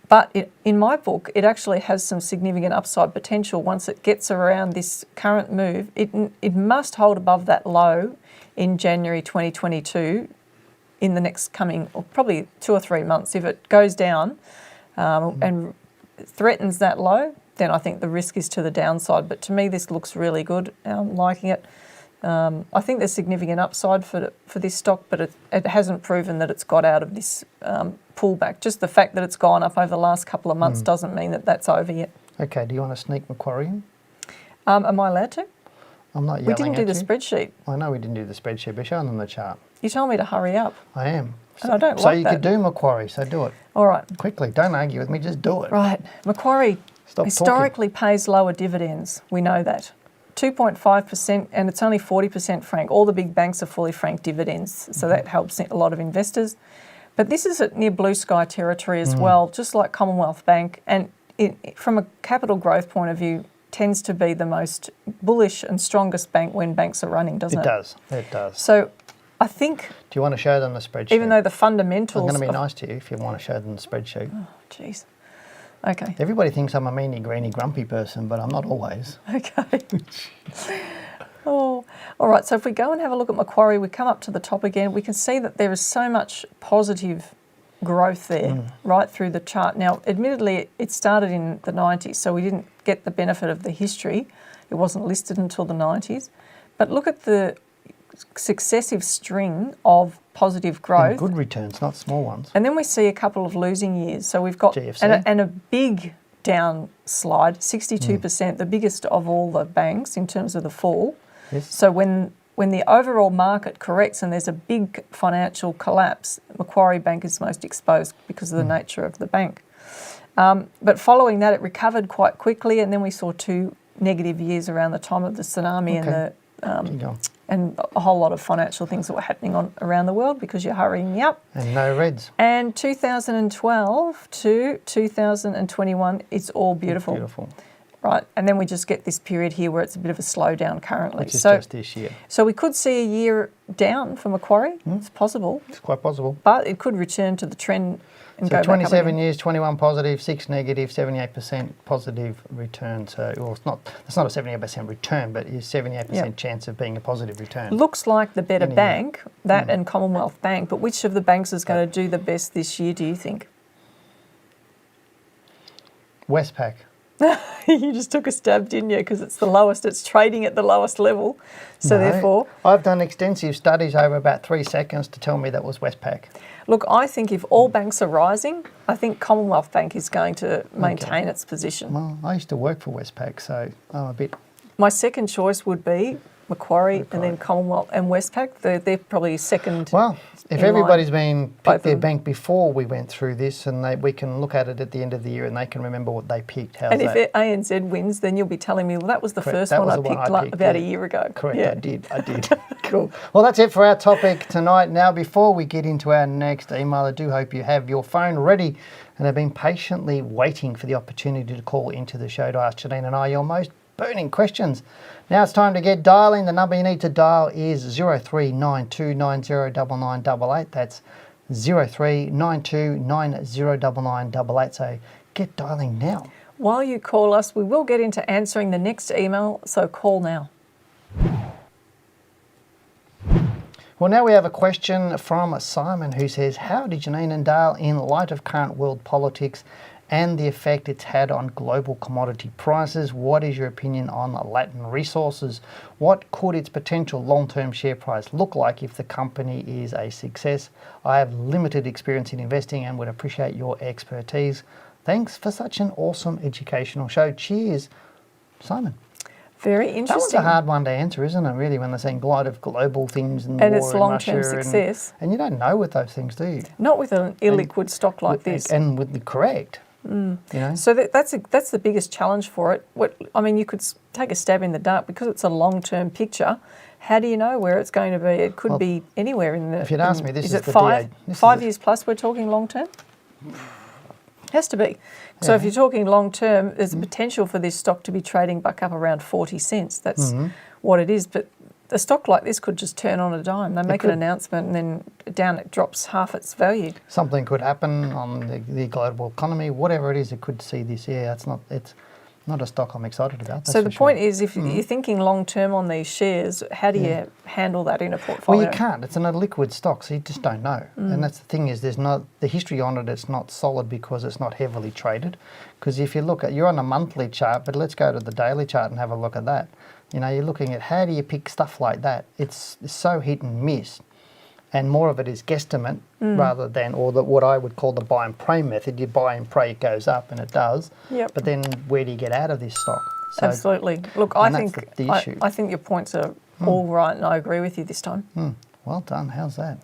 But in my book, it actually has some significant upside potential once it gets around this current move. It must hold above that low in January 2022 in the next coming, or probably 2 or 3 months. If it goes down and threatens that low, then I think the risk is to the downside. But to me, this looks really good. I'm liking it. I think there's significant upside for this stock, but it hasn't proven that it's got out of this pullback. Just the fact that it's gone up over the last couple of months doesn't mean that that's over yet. Okay, do you want to sneak Macquarie in? Am I allowed to? I'm not yelling at you. We didn't do the spreadsheet. I know we didn't do the spreadsheet, but show them the chart. You told me to hurry up. I am. And I don't so like you that. could do Macquarie, so do it. All right. Quickly, don't argue with me, just do it. Right. Macquarie Stop historically talking. pays lower dividends. We know that. 2.5%, and it's only 40% frank. All the big banks are fully franked dividends, so that helps a lot of investors. But this is at near blue sky territory as well, just like Commonwealth Bank. And from a capital growth point of view, tends to be the most bullish and strongest bank when banks are running, doesn't it? It does. So I think... Do you want to show them the spreadsheet? Even though the fundamentals... I'm going to be nice to you if you want to show them the spreadsheet. Oh, jeez. Okay. Everybody thinks I'm a meanie, greeny, grumpy person, but I'm not always. Okay. Oh, all right. So if we go and have a look at Macquarie, we come up to the top again. We can see that there is so much positive growth there right through the chart. Now, admittedly, it started in the 90s, so we didn't get the benefit of the history. It wasn't listed until the 90s. But look at the successive string of positive growth. And good returns, not small ones. And then we see a couple of losing years. So we've got and a big downslide, 62%, the biggest of all the banks in terms of the fall. Yes. So when the overall market corrects and there's a big financial collapse, Macquarie Bank is most exposed because of the nature of the bank. But following that, it recovered quite quickly, and then we saw 2 negative years around the time of the tsunami and a whole lot of financial things that were happening around the world because you're hurrying me up. And no reds. And 2012 to 2021, it's all beautiful. Beautiful. Right, and then we just get this period here where it's a bit of a slowdown currently. Which is just this year. So we could see a year down for Macquarie. It's possible. It's quite possible. But it could return to the trend and go back up 27 again. years, 21 positive, 6 negative, 78% positive return. So it's not a 78% return, but it's 78% chance of being a positive return. Looks like the better bank, that and Commonwealth Bank, but which of the banks is going to do the best this year, do you think? Westpac. You just took a stab, didn't you? Because it's the lowest. It's trading at the lowest level. So therefore... I've done extensive studies over about 3 seconds to tell me that was Westpac. Look, I think if all banks are rising, I think Commonwealth Bank is going to maintain its position. Well, I used to work for Westpac, so I'm a bit... My second choice would be Macquarie and then Commonwealth and Westpac. They're probably second. Well, if everybody's picked their bank before we went through this, and we can look at it at the end of the year and they can remember what they picked. How's and that? If ANZ wins, then you'll be telling me, well, that was the first one I picked about a year ago. Correct, yeah. I did. Cool. Well, that's it for our topic tonight. Now, before we get into our next email, I do hope you have your phone ready and have been patiently waiting for the opportunity to call into the show to ask Janine and I your most burning questions. Now it's time to get dialing. The number you need to dial is 0392909988. That's 0392909988. So get dialing now. While you call us, we will get into answering the next email, so call now. Well, now we have a question from Simon who says, how did Janine and Dale, in light of current world politics and the effect it's had on global commodity prices. What is your opinion on Latin Resources? What could its potential long-term share price look like if the company is a success? I have limited experience in investing and would appreciate your expertise. Thanks for such an awesome educational show. Cheers, Simon. Very interesting. That was a hard one to answer, isn't it, really, when they're saying global things and war it's long-term success. And you don't know with those things, do you? Not with an illiquid stock like this. And with the correct. You know? So that's the biggest challenge for it. You could take a stab in the dark because it's a long-term picture. How do you know where it's going to be? It could be anywhere in the... If you'd asked me, this is it the 5 years plus we're talking long-term? Has to be. So if you're talking long-term, there's a potential for this stock to be trading back up around 40 cents. That's what it is. But a stock like this could just turn on a dime. They make an announcement and then down it drops half its value. Something could happen on the global economy. Whatever it is, it could see this. Yeah, it's not a stock I'm excited about. So the point is, if you're thinking long-term on these shares, how do you handle that in a portfolio? Well, you can't. It's an illiquid stock, so you just don't know. And that's the thing is, there's not the history on it. It's not solid because it's not heavily traded. Because if you look at, you're on a monthly chart, but let's go to the daily chart and have a look at that. You know, you're looking at how do you pick stuff like that? It's so hit and miss. And more of it is guesstimate rather than, what I would call the buy and pray method. You buy and pray, it goes up, and it does. Yep. But then where do you get out of this stock? So, absolutely. Look, I think the issue. I think your points are all right, and I agree with you this time. Well done. How's that?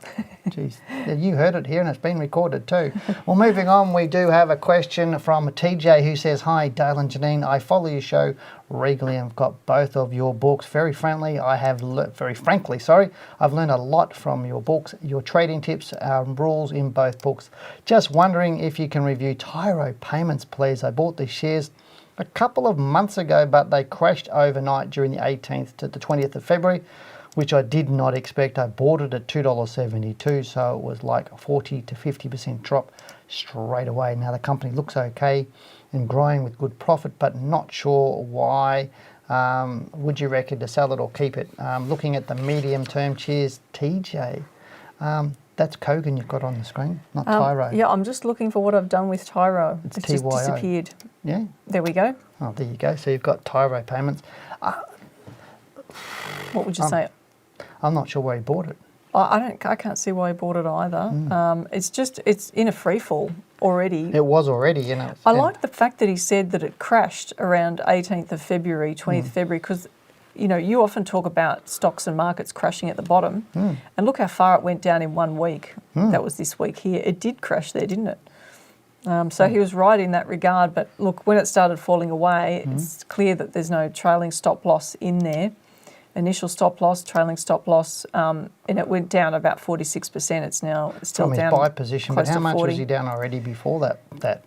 Jeez. You heard it here and it's been recorded too. Well, moving on, we do have a question from TJ who says, "Hi, Dale and Janine. I follow your show regularly and I've got both of your books. Very frankly, I've learned a lot from your books, your trading tips, rules in both books. Just wondering if you can review Tyro Payments, please. I bought these shares a couple of months ago, but they crashed overnight during the 18th to the 20th of February. Which I did not expect. I bought it at $2.72, so it was like a 40 to 50% drop straight away. Now the company looks okay and growing with good profit, but not sure why. Would you reckon to sell it or keep it? Looking at the medium term, cheers, TJ. That's Kogan you've got on the screen, not Tyro. Yeah, I'm just looking for what I've done with Tyro. It's just TYO. disappeared. Yeah. There we go. Oh, there you go. So you've got Tyro Payments. What would you say? I'm not sure where he bought it. I can't see why he bought it either. It's in a free fall already. It was already, you know. I like the fact that he said that it crashed around 18th of February, 20th of February, because you often talk about stocks and markets crashing at the bottom, and look how far it went down in 1 week. That was this week here. It did crash there, didn't it? So he was right in that regard. But look, when it started falling away, it's clear that there's no trailing stop loss in there. Initial stop loss, trailing stop loss, and it went down about 46%. It's now still down. From his buy position, but how much 40. was he down already before that?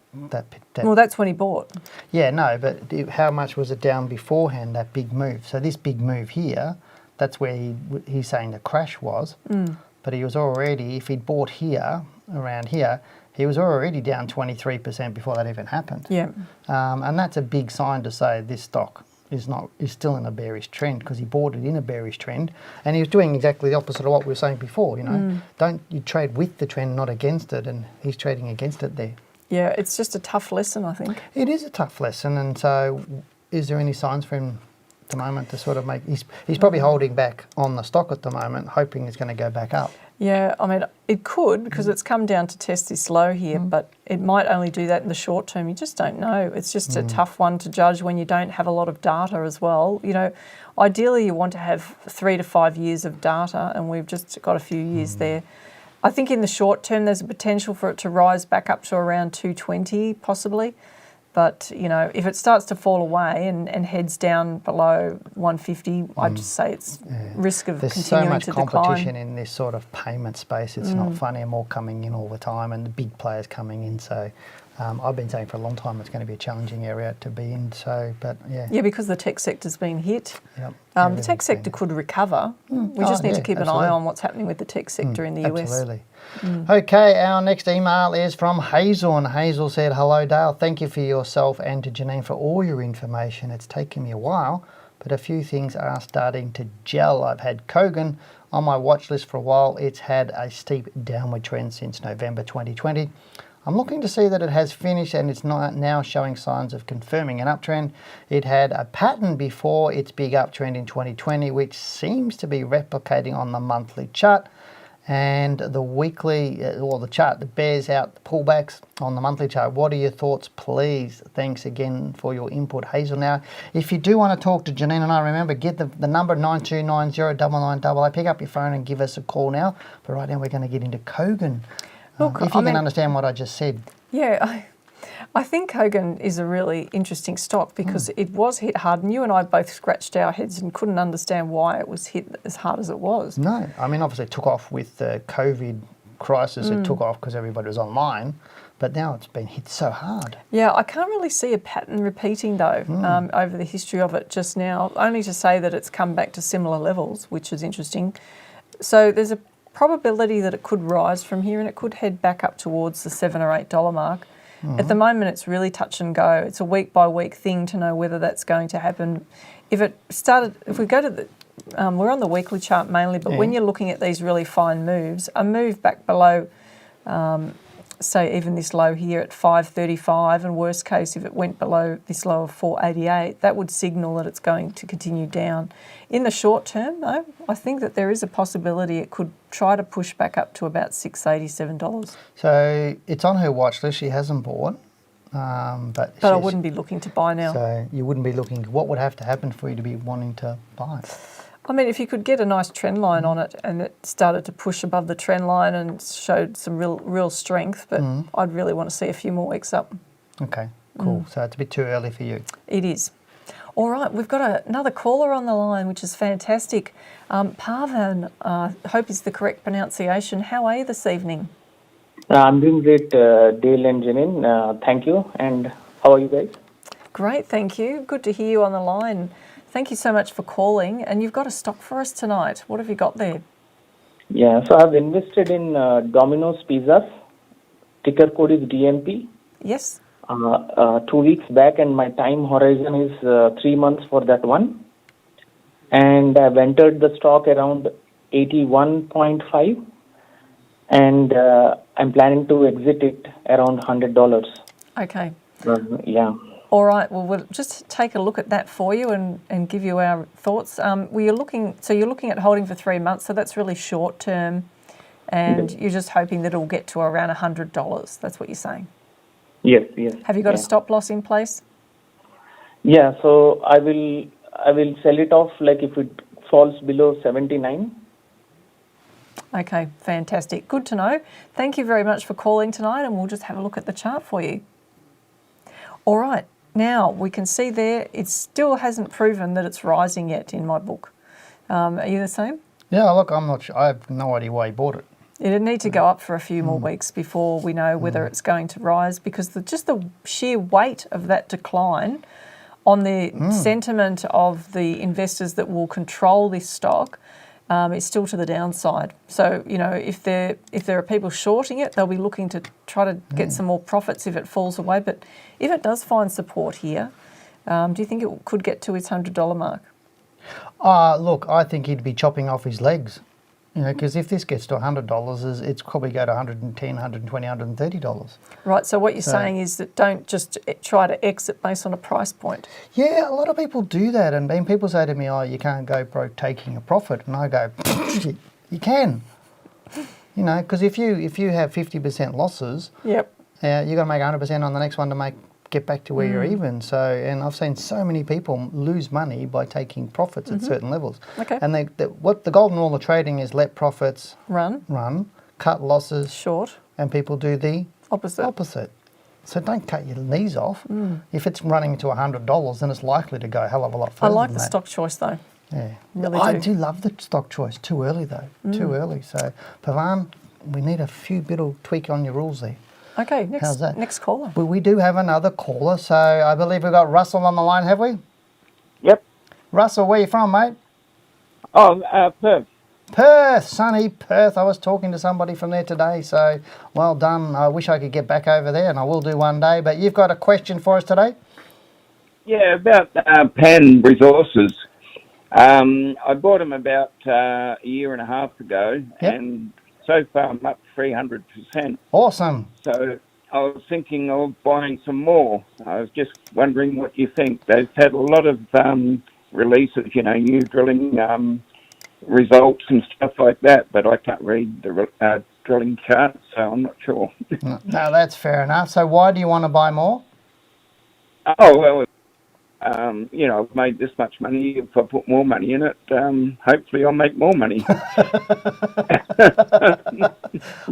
Well, that's when he bought. Yeah, no, but how much was it down beforehand, that big move? So this big move here, that's where he's saying the crash was. But he was already, if he'd bought here, around here, he was already down 23% before that even happened. Yeah. And that's a big sign to say this stock is still in a bearish trend because he bought it in a bearish trend, and he was doing exactly the opposite of what we were saying before. Don't you trade with the trend, not against it, and he's trading against it there. Yeah, it's just a tough lesson, I think. It is a tough lesson, and so is there any signs for him at the moment to sort of make? He's probably holding back on the stock at the moment, hoping it's going to go back up. Yeah, I mean, it could because it's come down to test this low here, but it might only do that in the short term. You just don't know. It's just a tough one to judge when you don't have a lot of data as well. Ideally you want to have 3 to 5 years of data, and we've just got a few years there. I think in the short term there's a potential for it to rise back up to around 220 possibly. But, if it starts to fall away and heads down below 150, I'd just say it's risk of continuing to decline. There's so much competition in this sort of payment space. It's not funny, and more coming in all the time, and the big players coming in. So I've been saying for a long time it's going to be a challenging area to be in. So, but yeah. Yeah, because the tech sector's been hit. Yep. The tech sector could recover. We just need to keep an eye on what's happening with the tech sector in the US. Absolutely. Okay, our next email is from Hazel, and Hazel said, "Hello Dale, thank you for yourself and to Janine for all your information. It's taken me a while, but a few things are starting to gel. I've had Kogan on my watch list for a while. It's had a steep downward trend since November 2020. I'm looking to see that it has finished and it's not now showing signs of confirming an uptrend. It had a pattern before its big uptrend in 2020, which seems to be replicating on the monthly chart. And the weekly, or the chart that bears out the pullbacks on the monthly chart. What are your thoughts, please? Thanks again for your input, Hazel. Now, if you do want to talk to Janine and I, remember, get the number 92909988. Pick up your phone and give us a call now. But right now we're going to get into Kogan. Look, if you can understand what I just said. Yeah, I think Kogan is a really interesting stock because it was hit hard, and you and I both scratched our heads and couldn't understand why it was hit as hard as it was. No, I mean, obviously it took off with the COVID crisis. It took off because everybody was online, but now it's been hit so hard. Yeah, I can't really see a pattern repeating though over the history of it just now, only to say that it's come back to similar levels, which is interesting. So there's a probability that it could rise from here and it could head back up towards the $7 or $8 mark. At the moment, it's really touch and go. It's a week-by-week thing to know whether that's going to happen. If we go to the, we're on the weekly chart mainly, but when you're looking at these really fine moves, a move back below, say even this low here at 535, and worst case, if it went below this low of 488, that would signal that it's going to continue down. In the short term, though, I think that there is a possibility it could try to push back up to about $687. So it's on her watch list. She hasn't bought. But I wouldn't be looking to buy now. So you wouldn't be looking. What would have to happen for you to be wanting to buy? I mean, if you could get a nice trend line on it and it started to push above the trend line and showed some real strength, but I'd really want to see a few more weeks up. Okay, cool. So it's a bit too early for you. It is. All right, we've got another caller on the line, which is fantastic. Parvan, hope is the correct pronunciation. How are you this evening? I'm doing great, Dale and Janine. Thank you. And how are you guys? Great, thank you. Good to hear you on the line. Thank you so much for calling. And you've got a stock for us tonight. What have you got there? Yeah, so I've invested in Domino's Pizzas. Ticker code is DMP. Yes. 2 weeks back, and my time horizon is 3 months for that one. And I've entered the stock around 81.5. And I'm planning to exit it around $100. Okay. Yeah. All right. Well, we'll just take a look at that for you and give you our thoughts. You're looking at holding for 3 months, so that's really short term, and you're just hoping that it'll get to around $100. That's what you're saying. Yes. Have you got a stop loss in place? Yeah. So I will sell it off like if it falls below 79. Okay, fantastic. Good to know. Thank you very much for calling tonight, and we'll just have a look at the chart for you. All right, now we can see there it still hasn't proven that it's rising yet in my book. Are you the same? Yeah, look, I'm not sure. I have no idea why he bought it. It'd need to go up for a few more weeks before we know whether it's going to rise, because just the sheer weight of that decline on the sentiment of the investors that will control this stock is still to the downside. So, if there are people shorting it, they'll be looking to try to get some more profits if it falls away. But if it does find support here, do you think it could get to its $100 mark? Look, I think he'd be chopping off his legs. Because if this gets to $100, it's probably go to $110, $120, $130. Right, so what you're saying is that don't just try to exit based on a price point. Yeah, a lot of people do that. And people say to me, you can't go broke taking a profit. And I go, you can. Because if you have 50% losses, yep, you've got to make 100% on the next one to get back to where you're even. So, and I've seen so many people lose money by taking profits at certain levels. Okay. And what the golden rule of trading is: let profits run, cut losses short, and people do the opposite. So don't cut your knees off. If it's running to $100, then it's likely to go a hell of a lot further. I like the stock choice though. Yeah, really I do love the stock choice. Too early though. Too early. So, Pavan, we need a few little tweak on your rules there. Okay, How's that? Next caller. Well, we do have another caller, so I believe we've got Russell on the line, have we? Yep. Russell, where you from, mate? Oh, Perth. Perth, sunny Perth. I was talking to somebody from there today, so well done. I wish I could get back over there, and I will do one day. But you've got a question for us today? Yeah, about Pan Resources. I bought them about a year and a half ago, and so far I'm up 300%. Awesome. So I was thinking of buying some more. I was just wondering what you think. They've had a lot of releases, new drilling results and stuff like that, but I can't read the drilling chart, so I'm not sure. No, that's fair enough. So why do you want to buy more? Oh, well, I've made this much money. If I put more money in it, hopefully I'll make more money.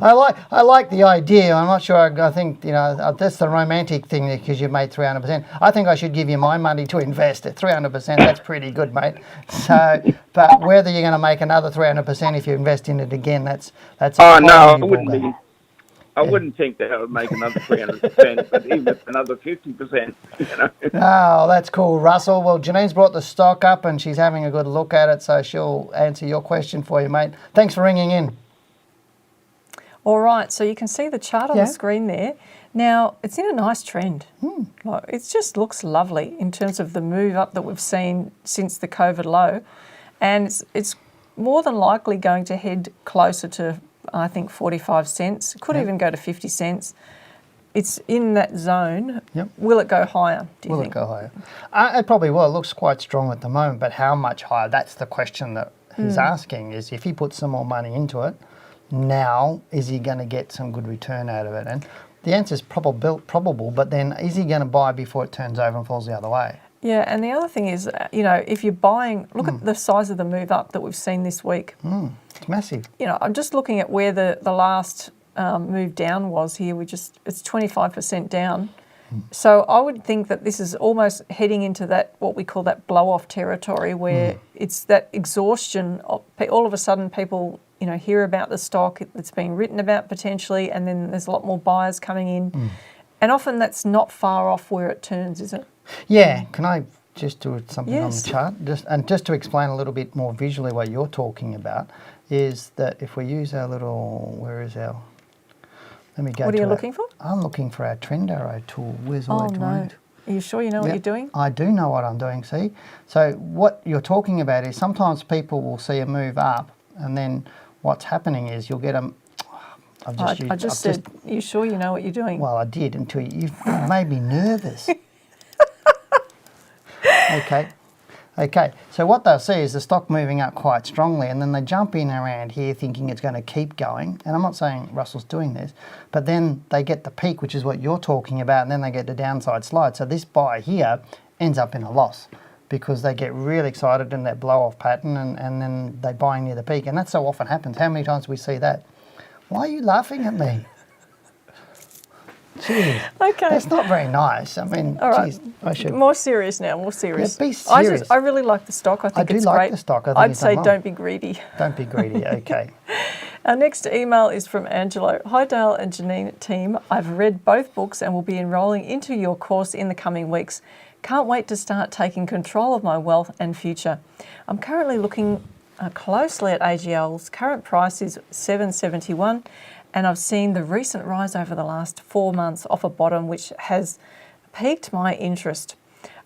I like the idea. I'm not sure. I think that's the romantic thing because you made 300%. I think I should give you my money to invest at 300%. That's pretty good, mate. So, but whether you're going to make another 300% if you invest in it again, that's. Oh no, I wouldn't be. I wouldn't think that I would make another 300%, but even another 50%, Oh, that's cool, Russell. Well, Janine's brought the stock up and she's having a good look at it, so she'll answer your question for you, mate. Thanks for ringing in. All right, so you can see the chart on the screen there. Now, it's in a nice trend. It just looks lovely in terms of the move up that we've seen since the COVID low. And it's more than likely going to head closer to, I think, 45 cents. It could even go to 50 cents. It's in that zone. Yep. Will it go higher, do you think? Will it go higher? It probably will. It looks quite strong at the moment, but how much higher? That's the question that he's asking, is if he puts some more money into it, now is he going to get some good return out of it? And the answer is probable, but then is he going to buy before it turns over and falls the other way? Yeah, and the other thing is, if you're buying, look at the size of the move up that we've seen this week. It's massive. I'm just looking at where the last move down was here. It's 25% down. So I would think that this is almost heading into that, what we call that blow-off territory, where it's that exhaustion. All of a sudden people, hear about the stock, it's being written about potentially, and then there's a lot more buyers coming in. And often that's not far off where it turns, is it? Yeah. Can I just do something on the Yes. chart? Just to explain a little bit more visually what you're talking about, is that if we use our little, let me go. What are you looking for? I'm looking for our trend arrow tool. Where's all that no. Are you sure you know what you're doing? I do know what I'm doing, see? So what you're talking about is sometimes people will see a move up and then what's happening is you'll get them. I just said, are you sure you know what you're doing? Well, I did until you made me nervous. Okay, so what they'll see is the stock moving up quite strongly and then they jump in around here thinking it's going to keep going. And I'm not saying Russell's doing this, but then they get the peak, which is what you're talking about, and then they get the downside slide. So this buy here ends up in a loss because they get really excited in that blow-off pattern and then they buy near the peak. And that so often happens. How many times do we see that? Why are you laughing at me? Jeez. Okay. That's not very nice. I mean, all right. Geez, I should... More serious now, more serious. Yeah, be serious. I really like the stock. I think it's great. Like the stock. I'd say don't be greedy. Don't be greedy, okay. Our next email is from Angelo. Hi Dale and Janine team. I've read both books and will be enrolling into your course in the coming weeks. Can't wait to start taking control of my wealth and future. I'm currently looking closely at AGL's current price is $7.71 and I've seen the recent rise over the last 4 months off a bottom which has piqued my interest.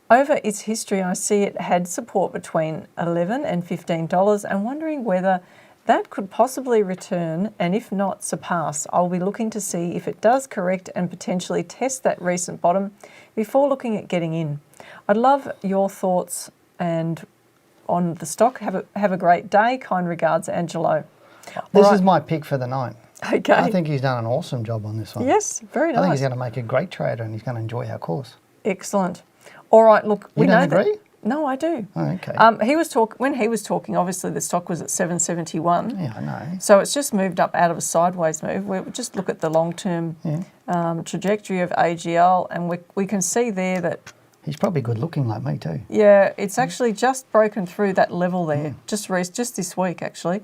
Over its history I see it had support between $11 and $15 and wondering whether that could possibly return and if not surpass. I'll be looking to see if it does correct and potentially test that recent bottom before looking at getting in. I'd love your thoughts and on the stock. Have a great day. Kind regards, Angelo. This is my pick for the night. Okay. I think he's done an awesome job on this one. Yes, very nice. I think he's going to make a great trader and he's going to enjoy our course. Excellent. All right, look, we don't agree? No, I do. Oh, okay. When he was talking, obviously the stock was at 771. Yeah, I know. So it's just moved up out of a sideways move. We just look at the long-term trajectory of AGL, and we can see there that he's probably good looking like me too. Yeah, it's actually just broken through that level there, just this week actually,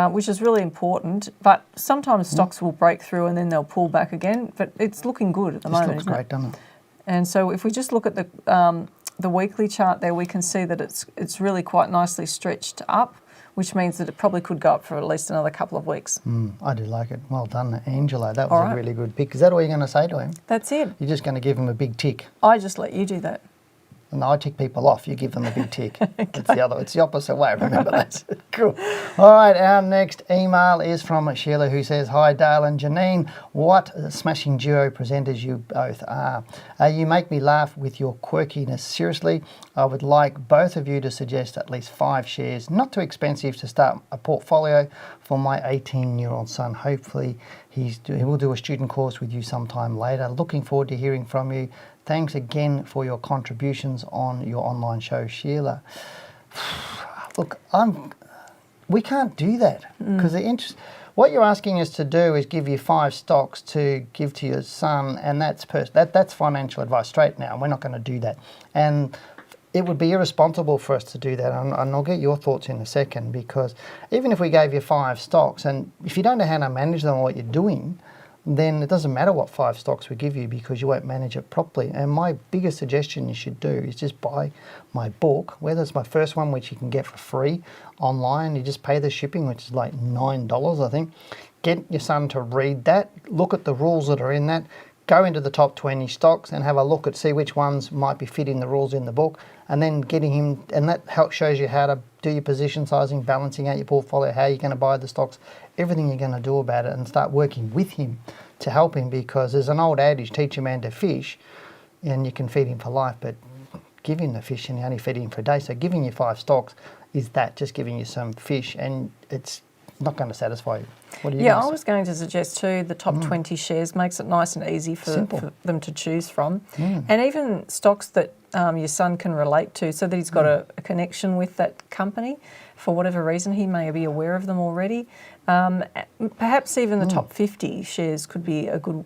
which is really important. But sometimes stocks will break through and then they'll pull back again. But it's looking good at the moment. Looks great, doesn't it? And so if we just look at the weekly chart there, we can see that it's really quite nicely stretched up, which means that it probably could go up for at least another couple of weeks. I do like it. Well done, Angelo. That was a really good pick. Is that all you're going to say to him? That's it. You're just going to give him a big tick? I just let you do that. And I tick people off. You give them a big tick. Okay. It's the opposite way. Remember that. Cool. All right. Our next email is from Sheila, who says, "Hi Dale and Janine. What a smashing duo presenters you both are. You make me laugh with your quirkiness. Seriously, I would like both of you to suggest at least 5 shares, not too expensive, to start a portfolio for my 18-year-old son. Hopefully, he will do a student course with you sometime later. Looking forward to hearing from you. Thanks again for your contributions on your online show, Sheila." Look, we can't do that because what you're asking us to do is give you 5 stocks to give to your son, and that's financial advice straight now. We're not going to do that, and it would be irresponsible for us to do that. And I'll get your thoughts in a second, because even if we gave you 5 stocks, and if you don't know how to manage them or what you're doing, then it doesn't matter what 5 stocks we give you, because you won't manage it properly. And my biggest suggestion you should do is just buy my book, whether it's my first one, which you can get for free online. You just pay the shipping, which is like $9, I think. Get your son to read that, look at the rules that are in that, go into the top 20 stocks and have a look at, see which ones might be fitting the rules in the book, and then getting him, and that shows you how to do your position sizing, balancing out your portfolio, how you're going to buy the stocks, everything you're going to do about it, and start working with him to help him, because there's an old adage, teach a man to fish and you can feed him for life, but give him the fish and you only feed him for a day. So giving you 5 stocks is that, just giving you some fish, and it's not going to satisfy you. What do you I was going to suggest too, the top 20 shares makes it nice and easy for them to choose from. And even stocks that your son can relate to, so that he's got a connection with that company for whatever reason. He may be aware of them already. Perhaps even the top 50 shares could be a good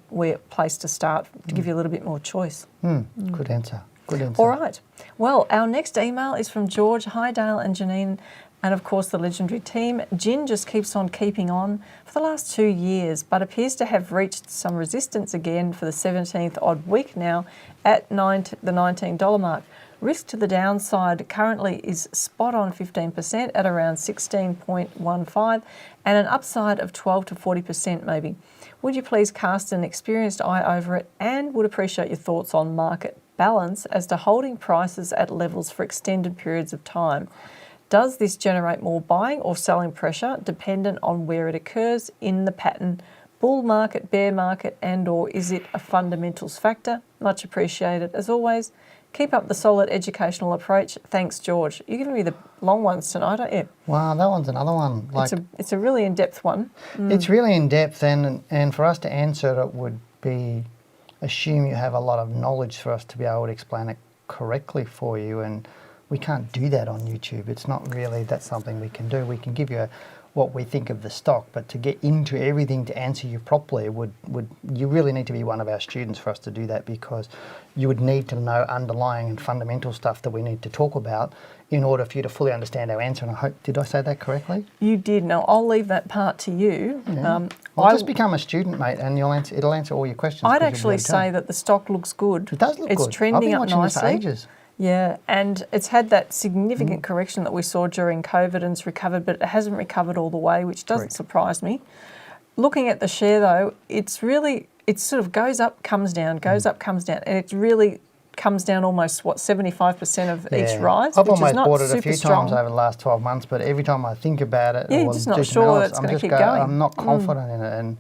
place to start, to give you a little bit more choice. Good answer. Good answer. All right. Well, our next email is from George. "Hi Dale and Janine, and of course the legendary team. Gin just keeps on keeping on for the last 2 years, but appears to have reached some resistance again for the 17th odd week now at the $19 mark. Risk to the downside currently is spot on 15% at around 16.15, and an upside of 12 to 40% maybe. Would you please cast an experienced eye over it, and would appreciate your thoughts on market balance as to holding prices at levels for extended periods of time. Does this generate more buying or selling pressure dependent on where it occurs in the pattern? Bull market, bear market, and or is it a fundamentals factor? Much appreciated as always. Keep up the solid educational approach. Thanks, George." You're giving me the long ones tonight, aren't you? Wow, that one's another one. It's a really in-depth one. It's really in-depth, and for us to answer it would be assume you have a lot of knowledge for us to be able to explain it correctly for you, and we can't do that on YouTube. It's not really, that's something we can do. We can give you what we think of the stock, but to get into everything to answer you properly you really need to be one of our students for us to do that, because you would need to know underlying and fundamental stuff that we need to talk about in order for you to fully understand our answer. And I hope, did I say that correctly? You did. Now I'll leave that part to you. Yeah. I'll just become a student, mate, and it'll answer all your questions. I'd actually say that the stock looks good. It does look good. It's trending up nicely. I've been watching this for ages. Yeah, and it's had that significant correction that we saw during COVID, and it's recovered, but it hasn't recovered all the way, which doesn't surprise me. Looking at the share though, it sort of goes up, comes down, goes up, comes down, and it really comes down almost, 75% of each rise, I've which almost is not bought it a few strong. times over the last 12 months, but every time I think about it, you're just not sure that it's going to keep going. I'm not confident in it, and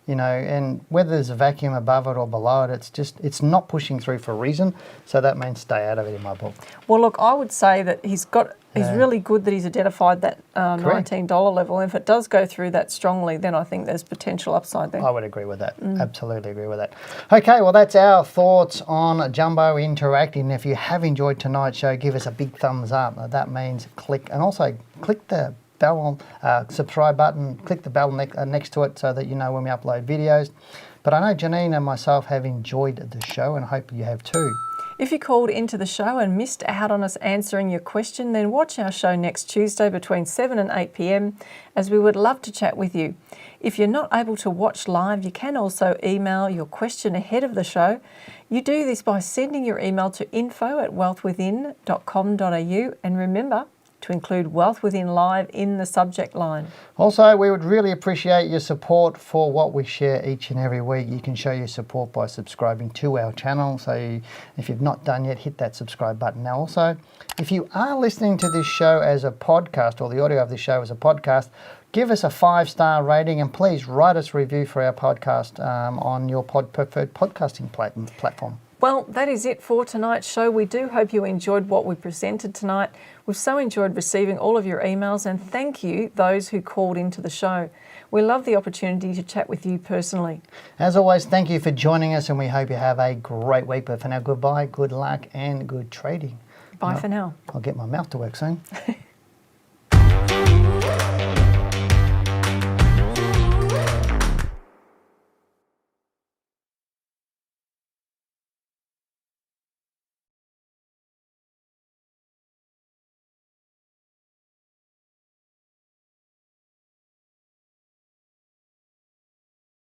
and whether there's a vacuum above it or below it, it's not pushing through for a reason, so that means stay out of it in my book. Well, look, I would say that he's really good that he's identified that $19 level. And if it does go through that strongly, then I think there's potential upside there. I would agree with that. Absolutely agree with that. Okay, well, that's our thoughts on Jumbo Interacting. If you have enjoyed tonight's show, give us a big thumbs up. That means click the bell subscribe button, click the bell next to it so that you know when we upload videos. But I know Janine and myself have enjoyed the show, and I hope you have too. If you called into the show and missed out on us answering your question, then watch our show next Tuesday between 7 and 8 p.m, as we would love to chat with you. If you're not able to watch live, you can also email your question ahead of the show. You do this by sending your email to info@wealthwithin.com.au, and remember, to include Wealth Within Live in the subject line. Also, we would really appreciate your support for what we share each and every week. You can show your support by subscribing to our channel. So if you've not done yet, hit that subscribe button. Now also, if you are listening to this show as a podcast, or the audio of this show as a podcast, give us a 5-star rating, and please write us a review for our podcast on your preferred podcasting platform. Well, that is it for tonight's show. We do hope you enjoyed what we presented tonight. We've so enjoyed receiving all of your emails, and thank you, those who called into the show. We love the opportunity to chat with you personally. As always, thank you for joining us, and we hope you have a great week. But for now, goodbye, good luck, and good trading. Bye for now. I'll get my mouth to work soon.